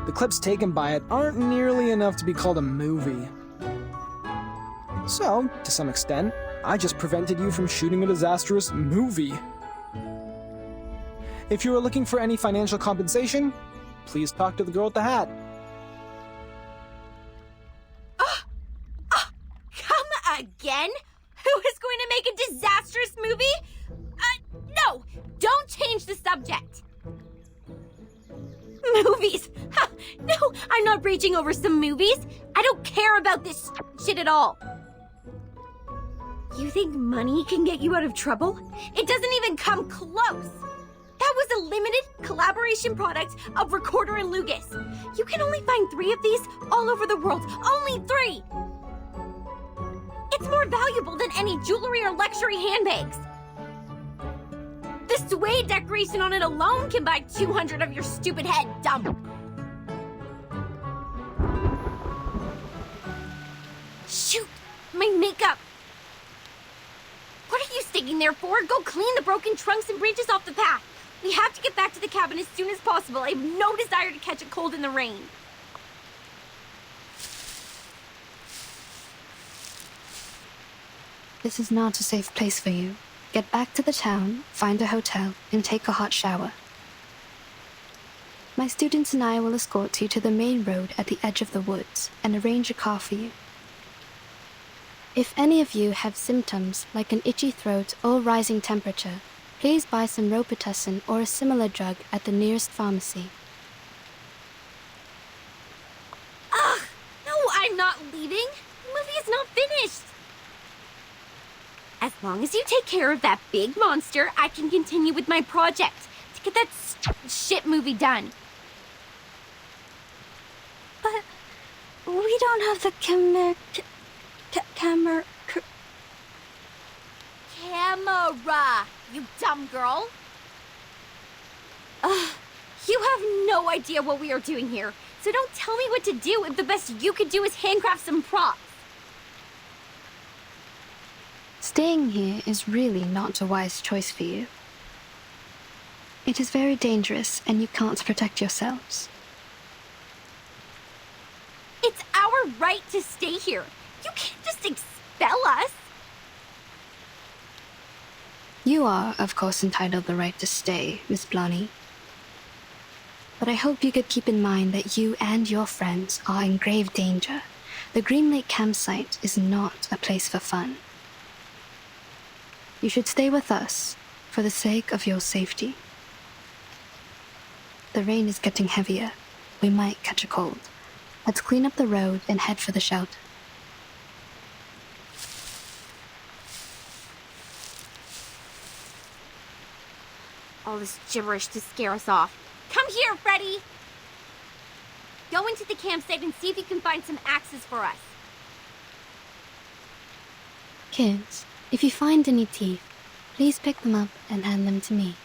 The clips taken by it aren't nearly enough to be called a movie. So, to some extent, I just prevented you from shooting a disastrous movie. If you are looking for any financial compensation, please talk to the girl with the hat. Come again? Who is going to make a disastrous movie? No! Don't change the subject! Movies! No, I'm not raging over some movies! I don't care about this shit at all! You think money can get you out of trouble? It doesn't even come close! That was a limited collaboration product of Recorder and Lucas. You can only find 3 of these all over the world. Only 3! It's more valuable than any jewelry or luxury handbags. The suede decoration on it alone can buy 200 of your stupid head, dumb. Shoot! My makeup! What are you sticking there for? Go clean the broken trunks and branches off the path. We have to get back to the cabin as soon as possible. I have no desire to catch a cold in the rain. This is not a safe place for you. Get back to the town, find a hotel, and take a hot shower. My students and I will escort you to the main road at the edge of the woods and arrange a car for you. If any of you have symptoms like an itchy throat or rising temperature, please buy some Robitussin or a similar drug at the nearest pharmacy. Ugh! No, I'm not leaving. The movie is not finished. As long as you take care of that big monster, I can continue with my project to get that shit movie done. But we don't have the camera, you dumb girl. You have no idea what we are doing here, so don't tell me what to do if the best you could do is handcraft some props. Staying here is really not a wise choice for you. It is very dangerous and you can't protect yourselves. It's our right to stay here. You can't just expel us. You are, of course, entitled the right to stay, Miss Blonny. But I hope you could keep in mind that you and your friends are in grave danger. The Green Lake campsite is not a place for fun. You should stay with us for the sake of your safety. The rain is getting heavier. We might catch a cold. Let's clean up the road and head for the shelter. All this gibberish to scare us off. Come here, Freddy! Go into the campsite and see if you can find some axes for us. Kids, if you find any teeth, please pick them up and hand them to me.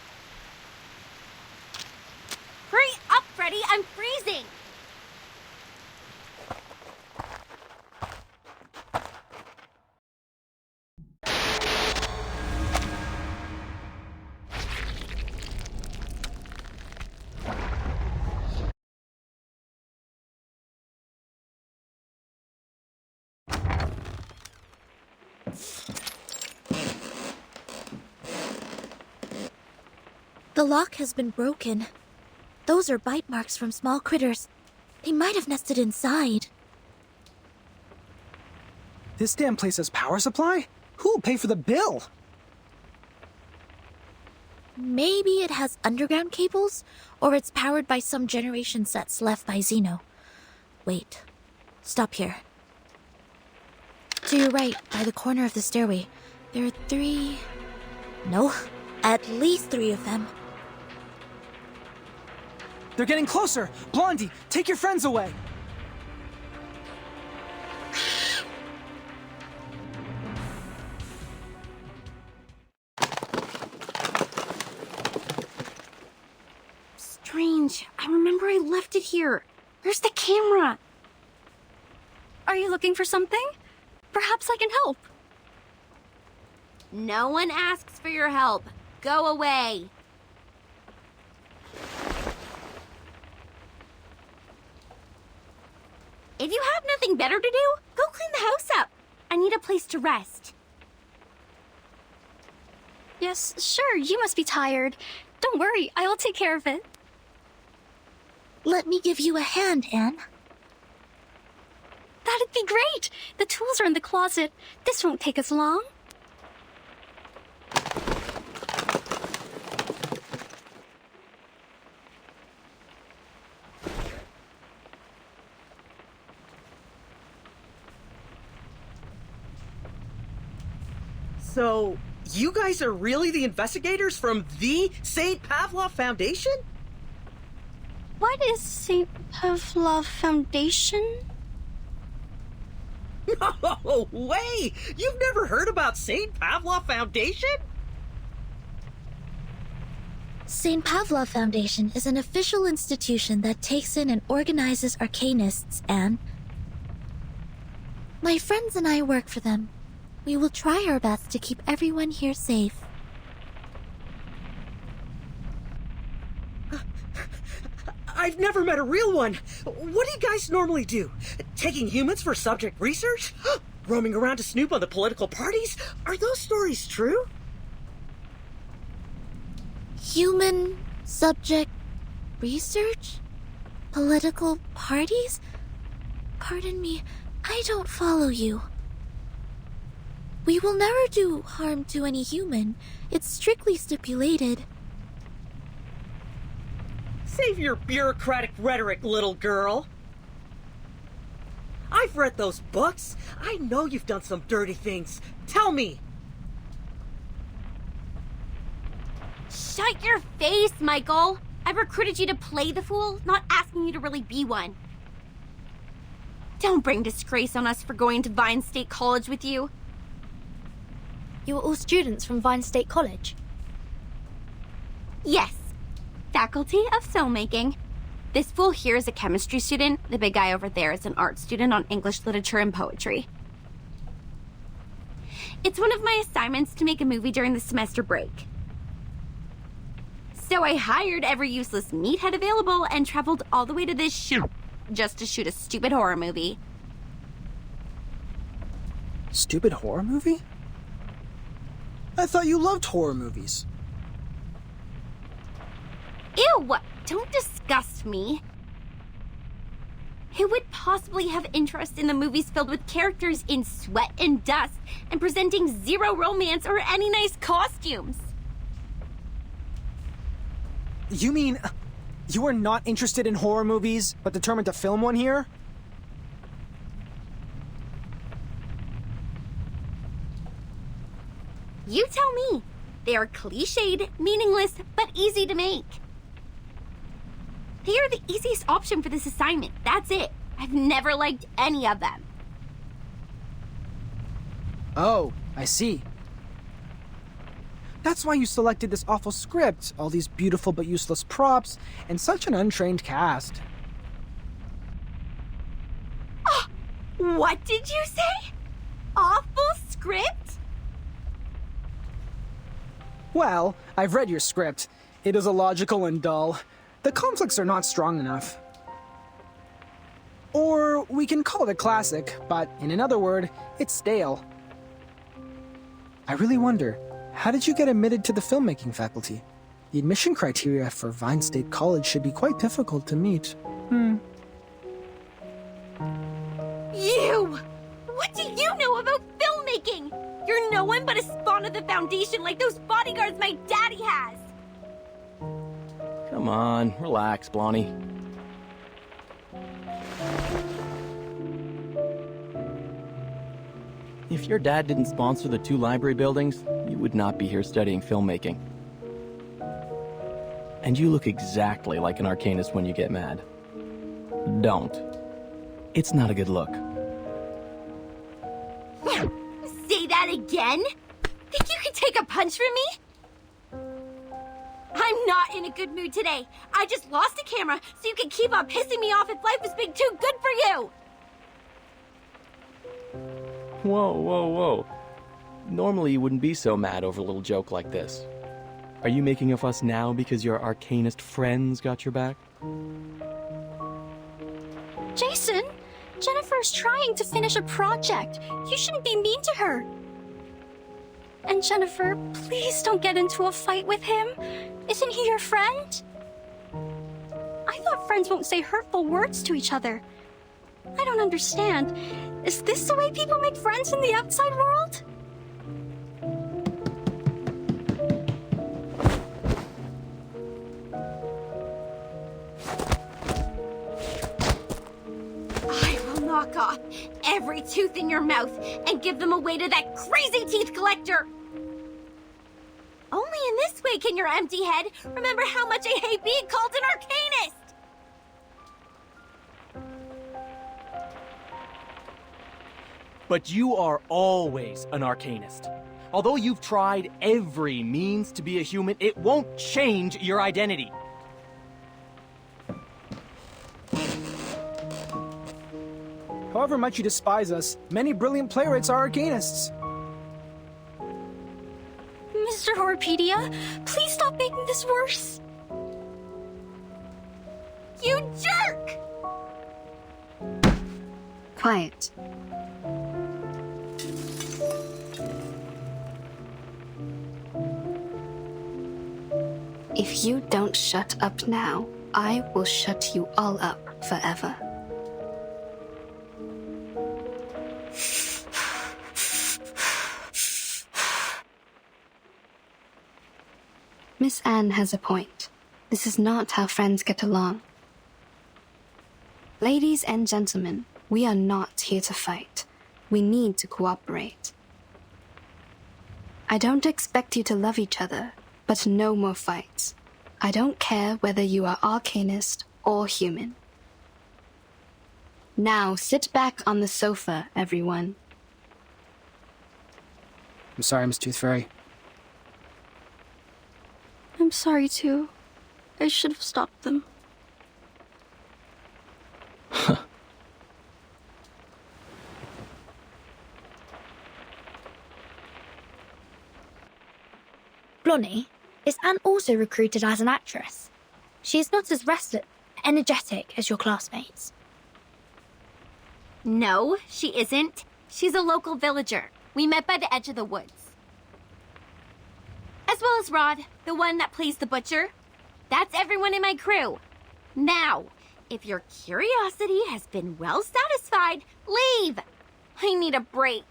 Hurry up, Freddy! I'm freezing! The lock has been broken. Those are bite marks from small critters. They might have nested inside. This damn place has power supply? Who'll pay for the bill? Maybe it has underground cables, or it's powered by some generation sets left by Xeno. Wait. Stop here. To your right, by the corner of the stairway, there are 3... No, at least 3 of them. They're getting closer! Blondie, take your friends away! Strange. I remember I left it here. Where's the camera? Are you looking for something? Perhaps I can help. No one asks for your help. Go away. If you have nothing better to do, go clean the house up. I need a place to rest. Yes, sure, you must be tired. Don't worry, I will take care of it. Let me give you a hand, Anne. That'd be great! The tools are in the closet. This won't take us long. So, you guys are really the investigators from the St. Pavlov Foundation? What is St. Pavlov Foundation? No way! You've never heard about St. Pavlov Foundation? St. Pavlov Foundation is an official institution that takes in and organizes arcanists, Anne. My friends and I work for them. We will try our best to keep everyone here safe. I've never met a real one. What do you guys normally do? Taking humans for subject research? Roaming around to snoop on the political parties? Are those stories true? Human subject research? Political parties? Pardon me, I don't follow you. We will never do harm to any human. It's strictly stipulated. Save your bureaucratic rhetoric, little girl. I've read those books. I know you've done some dirty things. Tell me. Shut your face, Michael. I've recruited you to play the fool, not asking you to really be one. Don't bring disgrace on us for going to Vine State College with you. You are all students from Vine State College? Yes. Faculty of Filmmaking. This fool here is a chemistry student. The big guy over there is an art student on English literature and poetry. It's one of my assignments to make a movie during the semester break. So I hired every useless meathead available and traveled all the way to this shoot just to shoot a stupid horror movie. Stupid horror movie? I thought you loved horror movies. Ew! Don't disgust me. Who would possibly have interest in the movies filled with characters in sweat and dust and presenting zero romance or any nice costumes? You mean you are not interested in horror movies, but determined to film one here? You tell me. They are cliched, meaningless, but easy to make. They are the easiest option for this assignment. That's it. I've never liked any of them. Oh, I see. That's why you selected this awful script, all these beautiful but useless props, and such an untrained cast. Oh, what did you say? Awful script? Well, I've read your script. It is illogical and dull. The conflicts are not strong enough. Or we can call it a classic, but in another word, it's stale. I really wonder, how did you get admitted to the filmmaking faculty? The admission criteria for Vine State College should be quite difficult to meet. You! What do you know about filmmaking? You're no one but a spawn of the Foundation like those bodyguards my daddy has! Come on, relax, Blondie. If your dad didn't sponsor the 2 library buildings, you would not be here studying filmmaking. And you look exactly like an arcanist when you get mad. Don't. It's not a good look. Say that again? Think you can take a punch from me? I'm not in a good mood today. I just lost a camera, so you can keep on pissing me off if life was being too good for you! Whoa, whoa, whoa. Normally you wouldn't be so mad over a little joke like this. Are you making a fuss now because your arcanist friends got your back? Jason, Jennifer's trying to finish a project. You shouldn't be mean to her. And Jennifer, please don't get into a fight with him. Isn't he your friend? I thought friends won't say hurtful words to each other. I don't understand. Is this the way people make friends in the outside world? I will knock off every tooth in your mouth and give them away to that crazy teeth collector! Only in this way can your empty head remember how much I hate being called an arcanist! But you are always an arcanist. Although you've tried every means to be a human, it won't change your identity. However much you despise us, many brilliant playwrights are arcanists. Mr. Horpedia, please stop making this worse. You jerk! Quiet. If you don't shut up now, I will shut you all up forever. Miss Anne has a point. This is not how friends get along. Ladies and gentlemen, we are not here to fight. We need to cooperate. I don't expect you to love each other, but no more fights. I don't care whether you are arcanist or human. Now sit back on the sofa, everyone. I'm sorry, Miss Tooth Fairy. I'm sorry too. I should have stopped them. Blondie, is Anne also recruited as an actress? She is not as energetic as your classmates. No, she isn't. She's a local villager. We met by the edge of the woods. As well as Rod, the one that plays the butcher. That's everyone in my crew. Now, if your curiosity has been well satisfied, leave! I need a break.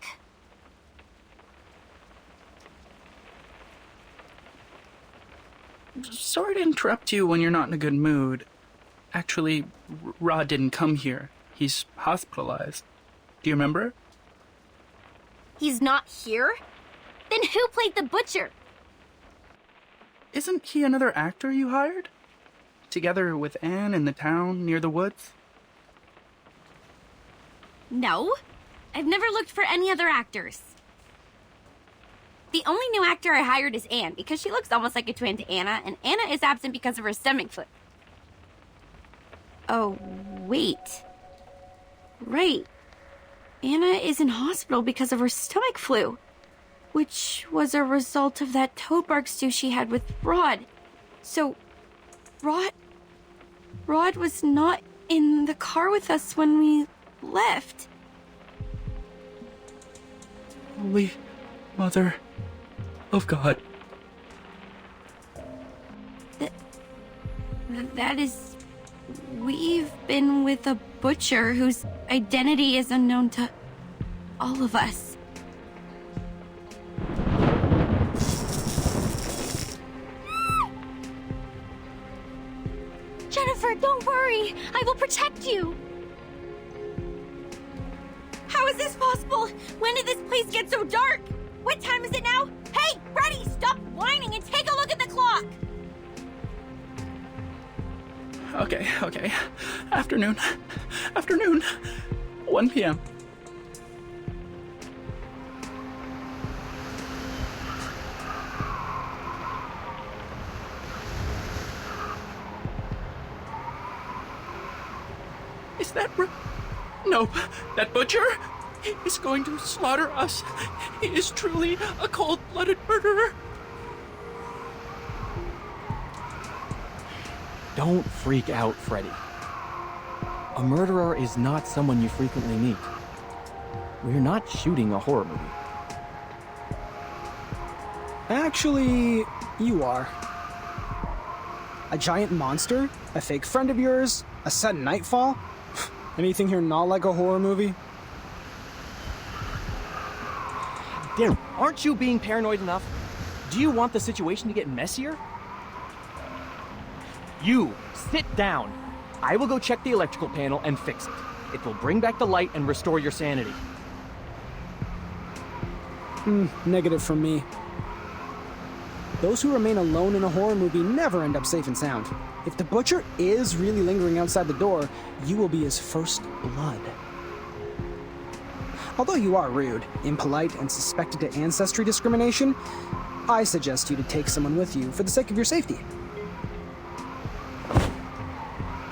Sorry to interrupt you when you're not in a good mood. Actually, Rod didn't come here. He's hospitalized. Do you remember? He's not here? Then who played the butcher? Isn't he another actor you hired? Together with Anne in the town near the woods? No. I've never looked for any other actors. The only new actor I hired is Anne, because she looks almost like a twin to Anna, and Anna is absent because of her stomach flu. Oh, wait. Right. Anna is in hospital because of her stomach flu, which was a result of that toad bark stew she had with Rod. So, Rod was not in the car with us when we left. Holy Mother of God. That is... We've been with a butcher whose identity is unknown to all of us. Jennifer, don't worry. I will protect you. How is this possible? When did this place get so dark? What time is it now? Hey, Reddy, stop whining and take a look at the clock! Okay. Afternoon. 1 p.m. Is that... Nope. That butcher is going to slaughter us. He is truly a cold-blooded murderer. Don't freak out, Freddy. A murderer is not someone you frequently meet. We're not shooting a horror movie. Actually, you are. A giant monster? A fake friend of yours? A sudden nightfall? Anything here not like a horror movie? Darren, aren't you being paranoid enough? Do you want the situation to get messier? You, sit down. I will go check the electrical panel and fix it. It will bring back the light and restore your sanity. Negative from me. Those who remain alone in a horror movie never end up safe and sound. If the butcher is really lingering outside the door, you will be his first blood. Although you are rude, impolite, and suspected of ancestry discrimination, I suggest you to take someone with you for the sake of your safety.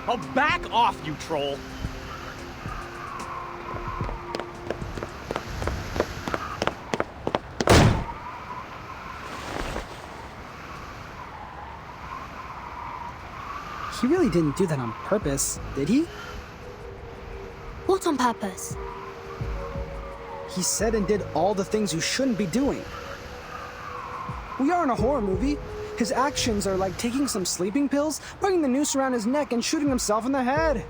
Oh, back off, you troll! He really didn't do that on purpose, did he? What on purpose? He said and did all the things you shouldn't be doing. We are in a horror movie. His actions are like taking some sleeping pills, putting the noose around his neck, and shooting himself in the head.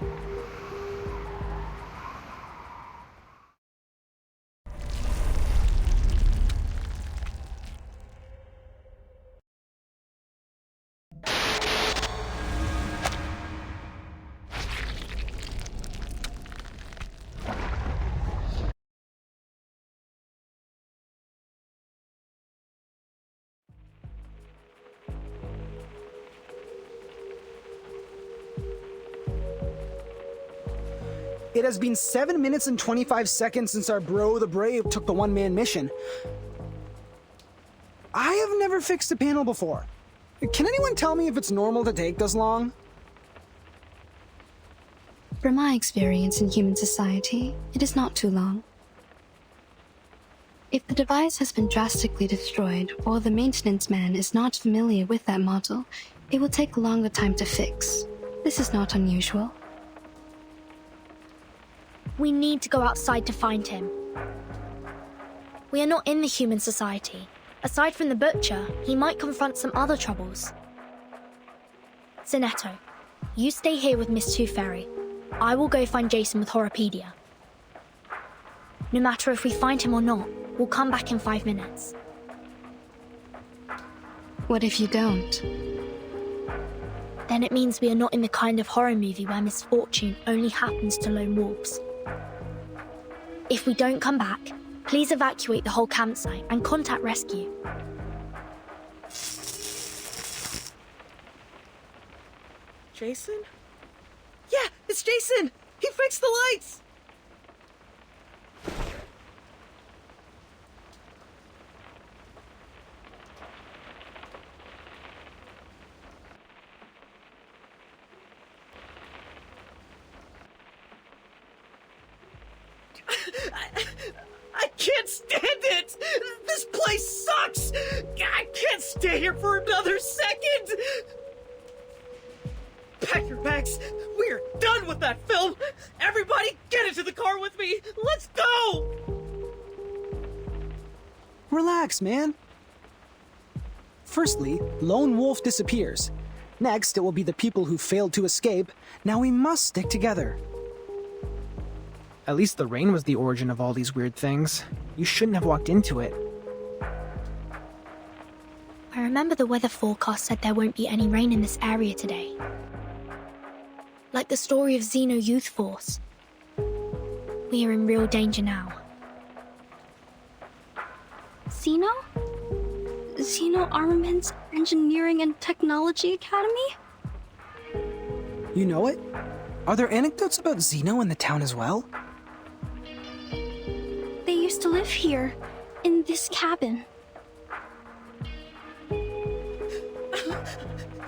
It has been 7 minutes and 25 seconds since our bro the Brave took the one-man mission. I have never fixed a panel before. Can anyone tell me if it's normal to take this long? From my experience in human society, it is not too long. If the device has been drastically destroyed or the maintenance man is not familiar with that model, it will take a longer time to fix. This is not unusual. We need to go outside to find him. We are not in the human society. Aside from the butcher, he might confront some other troubles. Zinetto, you stay here with Miss Tooth Fairy. I will go find Jason with Horrorpedia. No matter if we find him or not, we'll come back in 5 minutes. What if you don't? Then it means we are not in the kind of horror movie where misfortune only happens to lone wolves. If we don't come back, please evacuate the whole campsite and contact rescue. Jason? Yeah, it's Jason! He fixed the lights! I can't stand it! This place sucks! I can't stay here for another second! Pack your bags! We're done with that film! Everybody, get into the car with me! Let's go! Relax, man. Firstly, Lone Wolf disappears. Next, it will be the people who failed to escape. Now we must stick together. At least the rain was the origin of all these weird things. You shouldn't have walked into it. I remember the weather forecast said there won't be any rain in this area today. Like the story of Xeno Youth Force. We are in real danger now. Xeno? Xeno Armaments Engineering and Technology Academy? You know it? Are there anecdotes about Xeno in the town as well? They used to live here, in this cabin.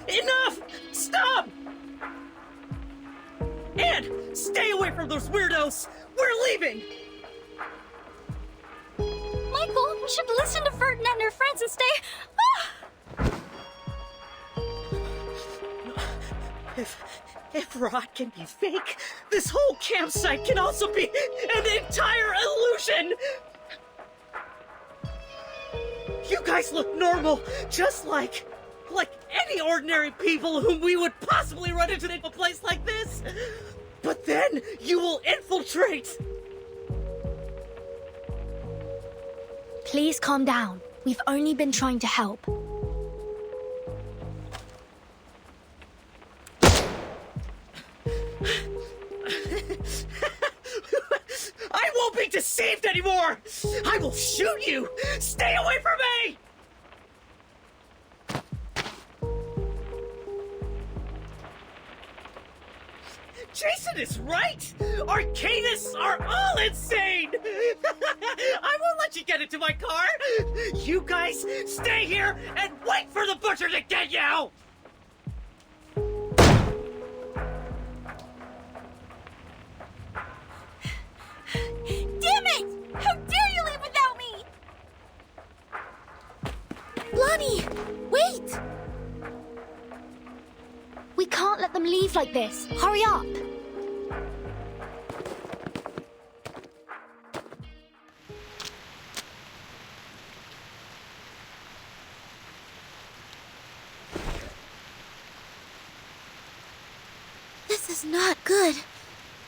Enough! Stop! And stay away from those weirdos! We're leaving! Michael, you should listen to Ferdinand and her friends and stay... If Rod can be fake, this whole campsite can also be an entire illusion! You guys look normal, just like any ordinary people whom we would possibly run into in a place like this. But then you will infiltrate. Please calm down. We've only been trying to help. I won't be deceived anymore! I will shoot you! Stay away from me! Jason is right! Arcanists are all insane! I won't let you get into my car! You guys stay here and wait for the butcher to get you! Damn it! How dare you leave without me! Lonnie, wait! We can't let them leave like this. Hurry up! This is not good.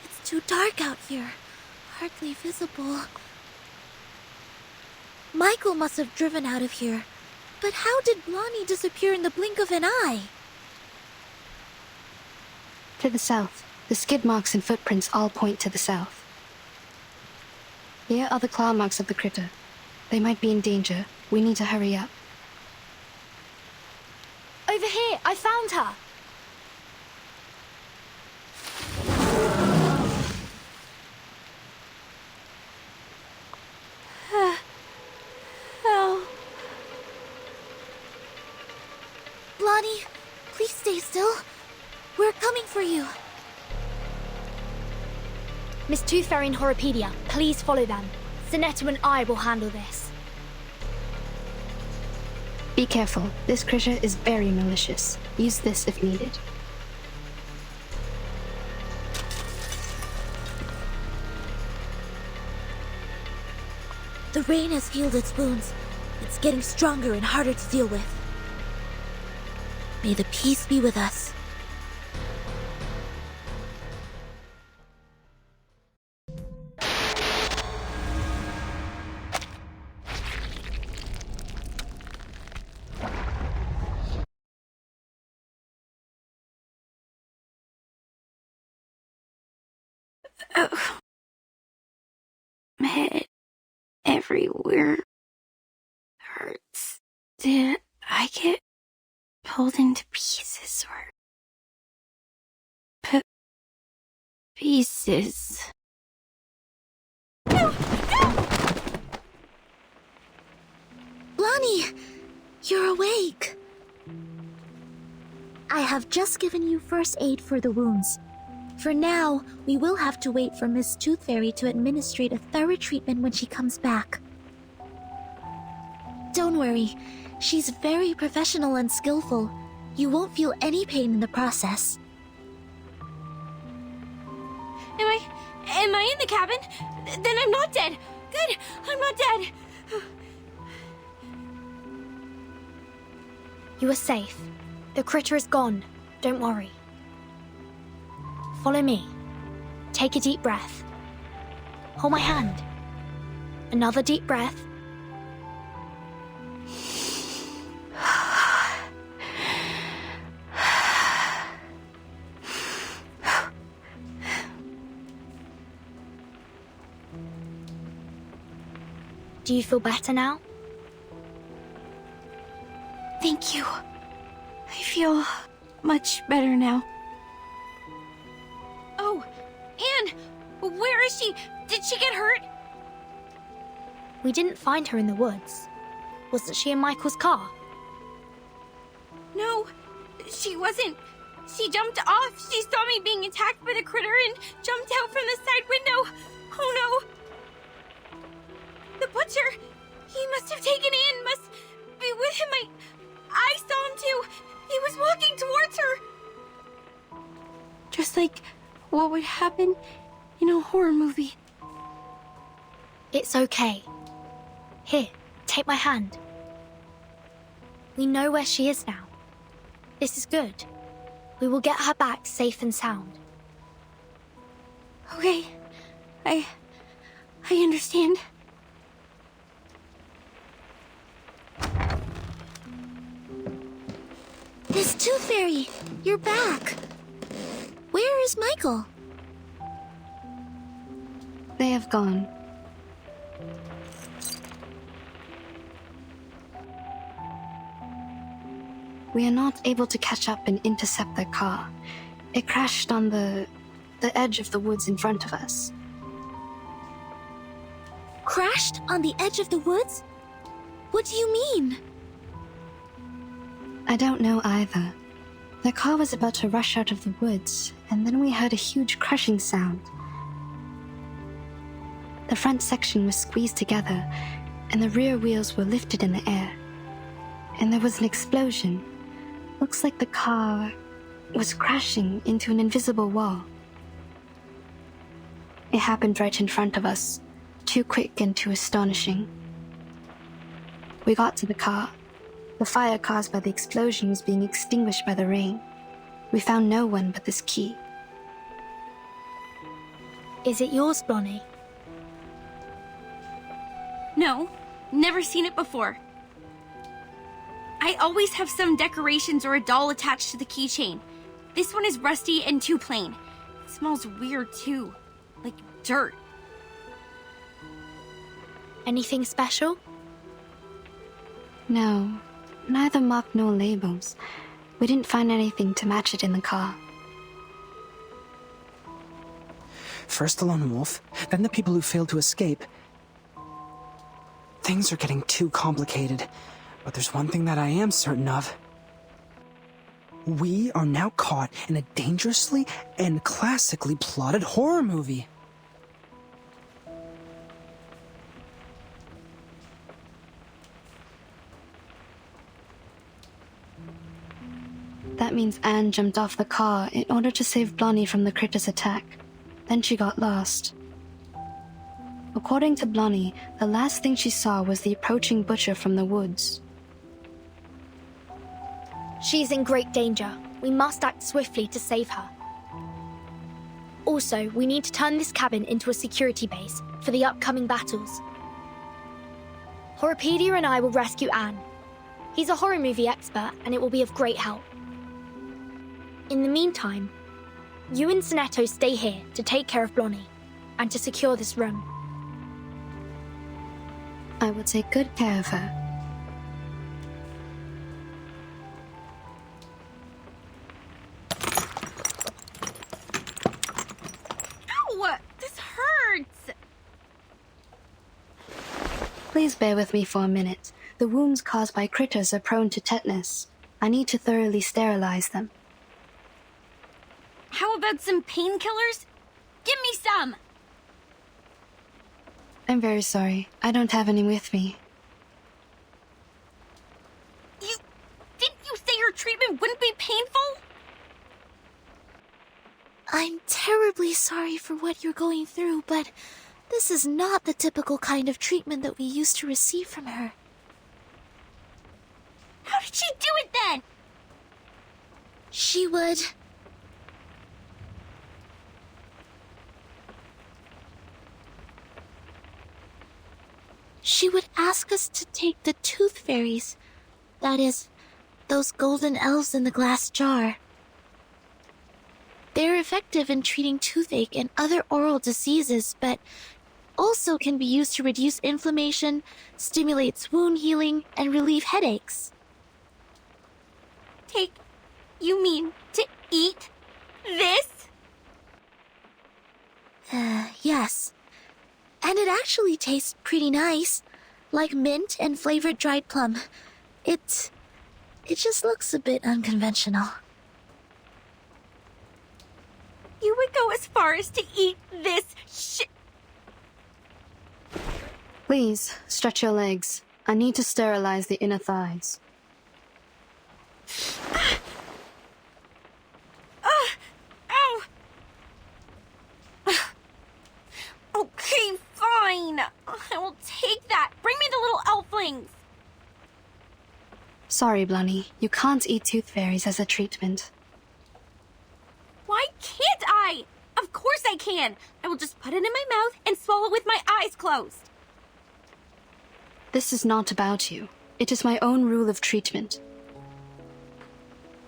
It's too dark out here. Hardly visible. Michael must have driven out of here. But how did Lonnie disappear in the blink of an eye? To the south. The skid marks and footprints all point to the south. Here are the claw marks of the critter. They might be in danger. We need to hurry up. Over here! I found her! Oh. Lonnie, please stay still. We're coming for you. Miss Tooth Fairy and Horopedia, please follow them. Sonetta and I will handle this. Be careful. This critter is very malicious. Use this if needed. The rain has healed its wounds. It's getting stronger and harder to deal with. May the peace be with us. Oh. My head everywhere hurts. Did I get pulled into pieces or pieces? No! Lonnie, you're awake. I have just given you first aid for the wounds. For now, we will have to wait for Miss Tooth Fairy to administrate a thorough treatment when she comes back. Don't worry, she's very professional and skillful. You won't feel any pain in the process. Am I in the cabin? Then I'm not dead. Good, I'm not dead. You are safe. The critter is gone. Don't worry. Follow me. Take a deep breath. Hold my hand. Another deep breath. Do you feel better now? Thank you. I feel much better now. Oh, Anne! Where is she? Did she get hurt? We didn't find her in the woods. Wasn't she in Michael's car? No, she wasn't. She jumped off. She saw me being attacked by the critter and jumped out from the side window. Oh no! The butcher! He must have taken Anne, must be with him. I saw him too. He was walking towards her. Just like what would happen in a horror movie. It's okay. Here, take my hand. We know where she is now. This is good. We will get her back safe and sound. Okay. I understand. Miss Tooth Fairy, you're back. Where is Michael? They have gone. We are not able to catch up and intercept their car. It crashed on the edge of the woods in front of us. Crashed on the edge of the woods? What do you mean? I don't know either. The car was about to rush out of the woods, and then we heard a huge crushing sound. The front section was squeezed together, and the rear wheels were lifted in the air. And there was an explosion. Looks like the car was crashing into an invisible wall. It happened right in front of us, too quick and too astonishing. We got to the car. The fire caused by the explosion was being extinguished by the rain. We found no one but this key. Is it yours, Blonnie? No, never seen it before. I always have some decorations or a doll attached to the keychain. This one is rusty and too plain. It smells weird too, like dirt. Anything special? No, neither mark nor labels. We didn't find anything to match it in the car. First the lone wolf, then the people who failed to escape. Things are getting too complicated, but there's one thing that I am certain of. We are now caught in a dangerously and classically plotted horror movie. That means Anne jumped off the car in order to save Blonnie from the critter's attack. Then she got lost. According to Blonnie, the last thing she saw was the approaching butcher from the woods. She's in great danger. We must act swiftly to save her. Also, we need to turn this cabin into a security base for the upcoming battles. Horrorpedia and I will rescue Anne. He's a horror movie expert, and it will be of great help. In the meantime, you and Sonetto stay here to take care of Blonnie and to secure this room. I will take good care of her. Ow! This hurts! Please bear with me for a minute. The wounds caused by critters are prone to tetanus. I need to thoroughly sterilize them. How about some painkillers? Give me some! I'm very sorry. I don't have any with me. Didn't you say your treatment wouldn't be painful? I'm terribly sorry for what you're going through, but this is not the typical kind of treatment that we used to receive from her. How did she do it then? She would... She would ask us to take the tooth fairies. That is, those golden elves in the glass jar. They're effective in treating toothache and other oral diseases, but also can be used to reduce inflammation, stimulates wound healing, and relieve headaches. You mean to eat this? Yes. And it actually tastes pretty nice. Like mint and flavored dried plum. It just looks a bit unconventional. You would go as far as to eat this shit? Please, stretch your legs. I need to sterilize the inner thighs. Ow! Okay, fine. I will take that. Bring me the little elflings. Sorry, Blunny. You can't eat tooth fairies as a treatment. Why can't I? Of course I can. I will just put it in my mouth and swallow with my eyes closed. This is not about you. It is my own rule of treatment.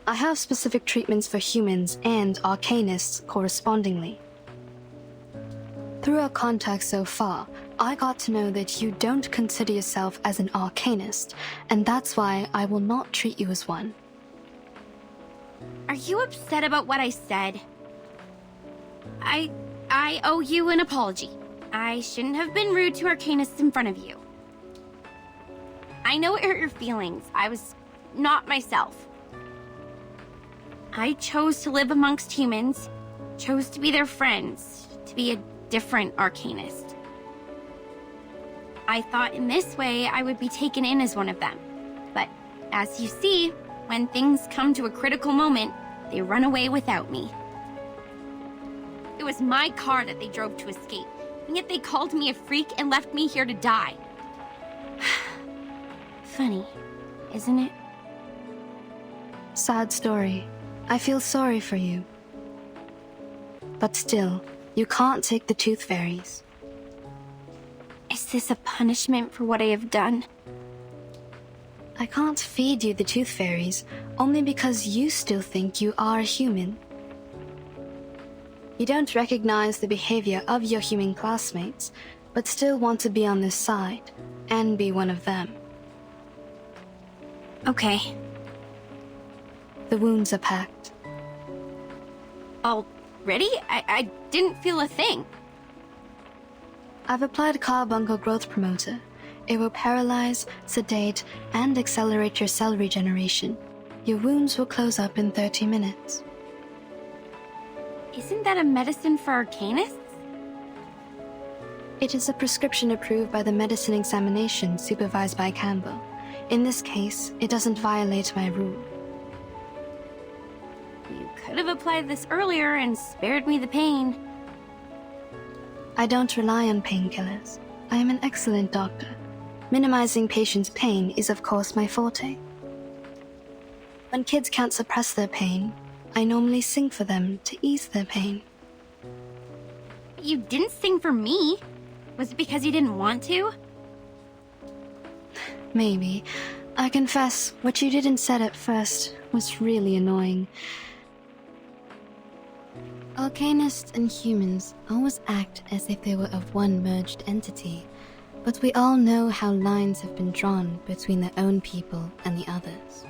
I have specific treatments for humans and arcanists correspondingly. Through our contact so far, I got to know that you don't consider yourself as an arcanist, and that's why I will not treat you as one. Are you upset about what I said? I owe you an apology. I shouldn't have been rude to arcanists in front of you. I know it hurt your feelings. I was not myself. I chose to live amongst humans, chose to be their friends, to be a different arcanist. I thought in this way I would be taken in as one of them. But as you see, when things come to a critical moment, they run away without me. It was my car that they drove to escape, and yet they called me a freak and left me here to die. Funny, isn't it? Sad story. I feel sorry for you. But still, you can't take the tooth fairies. Is this a punishment for what I have done? I can't feed you the tooth fairies only because you still think you are human. You don't recognize the behavior of your human classmates, but still want to be on their side and be one of them. Okay. The wounds are packed. Already? I didn't feel a thing. I've applied carbuncle growth promoter. It will paralyze, sedate, and accelerate your cell regeneration. Your wounds will close up in 30 minutes. Isn't that a medicine for arcanists? It is a prescription approved by the medicine examination supervised by Campbell. In this case, it doesn't violate my rule. You could have applied this earlier and spared me the pain. I don't rely on painkillers. I am an excellent doctor. Minimizing patients' pain is of course my forte. When kids can't suppress their pain, I normally sing for them to ease their pain. You didn't sing for me. Was it because you didn't want to? Maybe. I confess, what you didn't say at first was really annoying. Arcanists and humans always act as if they were of one merged entity, but we all know how lines have been drawn between their own people and the others.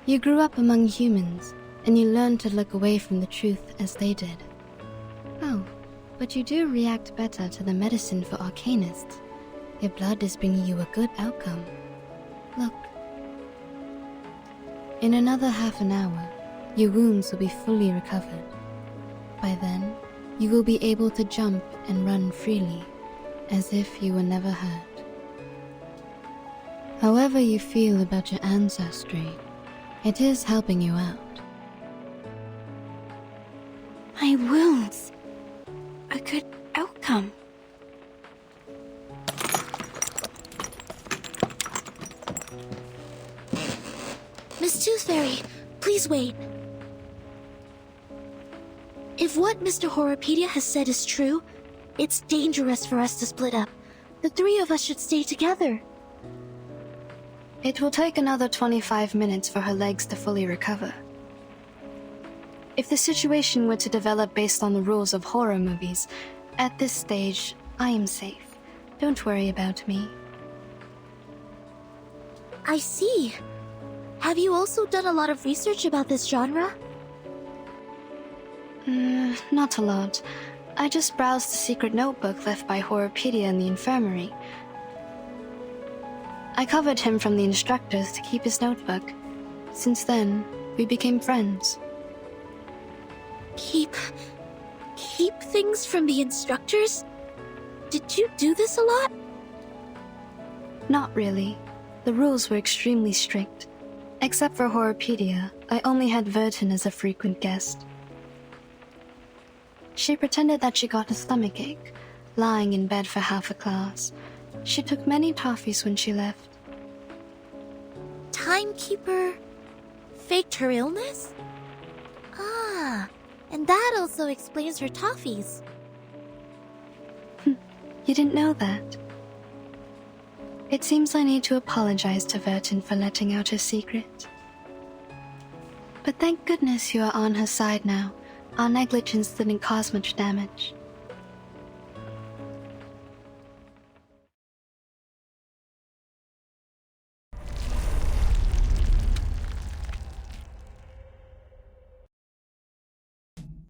You grew up among humans, and you learned to look away from the truth as they did. Oh, but you do react better to the medicine for arcanists. Your blood is bringing you a good outcome. Look. In another half an hour, your wounds will be fully recovered. By then, you will be able to jump and run freely, as if you were never hurt. However you feel about your ancestry, it is helping you out. My wounds. A good outcome. Miss Tooth Fairy, please wait. If what Mr. Horrorpedia has said is true, it's dangerous for us to split up. The three of us should stay together. It will take another 25 minutes for her legs to fully recover. If the situation were to develop based on the rules of horror movies, at this stage, I am safe. Don't worry about me. I see. Have you also done a lot of research about this genre? Not a lot. I just browsed the secret notebook left by Horrorpedia in the infirmary. I covered him from the instructors to keep his notebook. Since then, we became friends. Keep things from the instructors? Did you do this a lot? Not really. The rules were extremely strict. Except for Horrorpedia, I only had Vertin as a frequent guest. She pretended that she got a stomachache, lying in bed for half a class. She took many toffees when she left. Timekeeper faked her illness? Ah, and that also explains her toffees. You didn't know that? It seems I need to apologize to Vertin for letting out her secret. But thank goodness you are on her side now. Our negligence didn't cause much damage.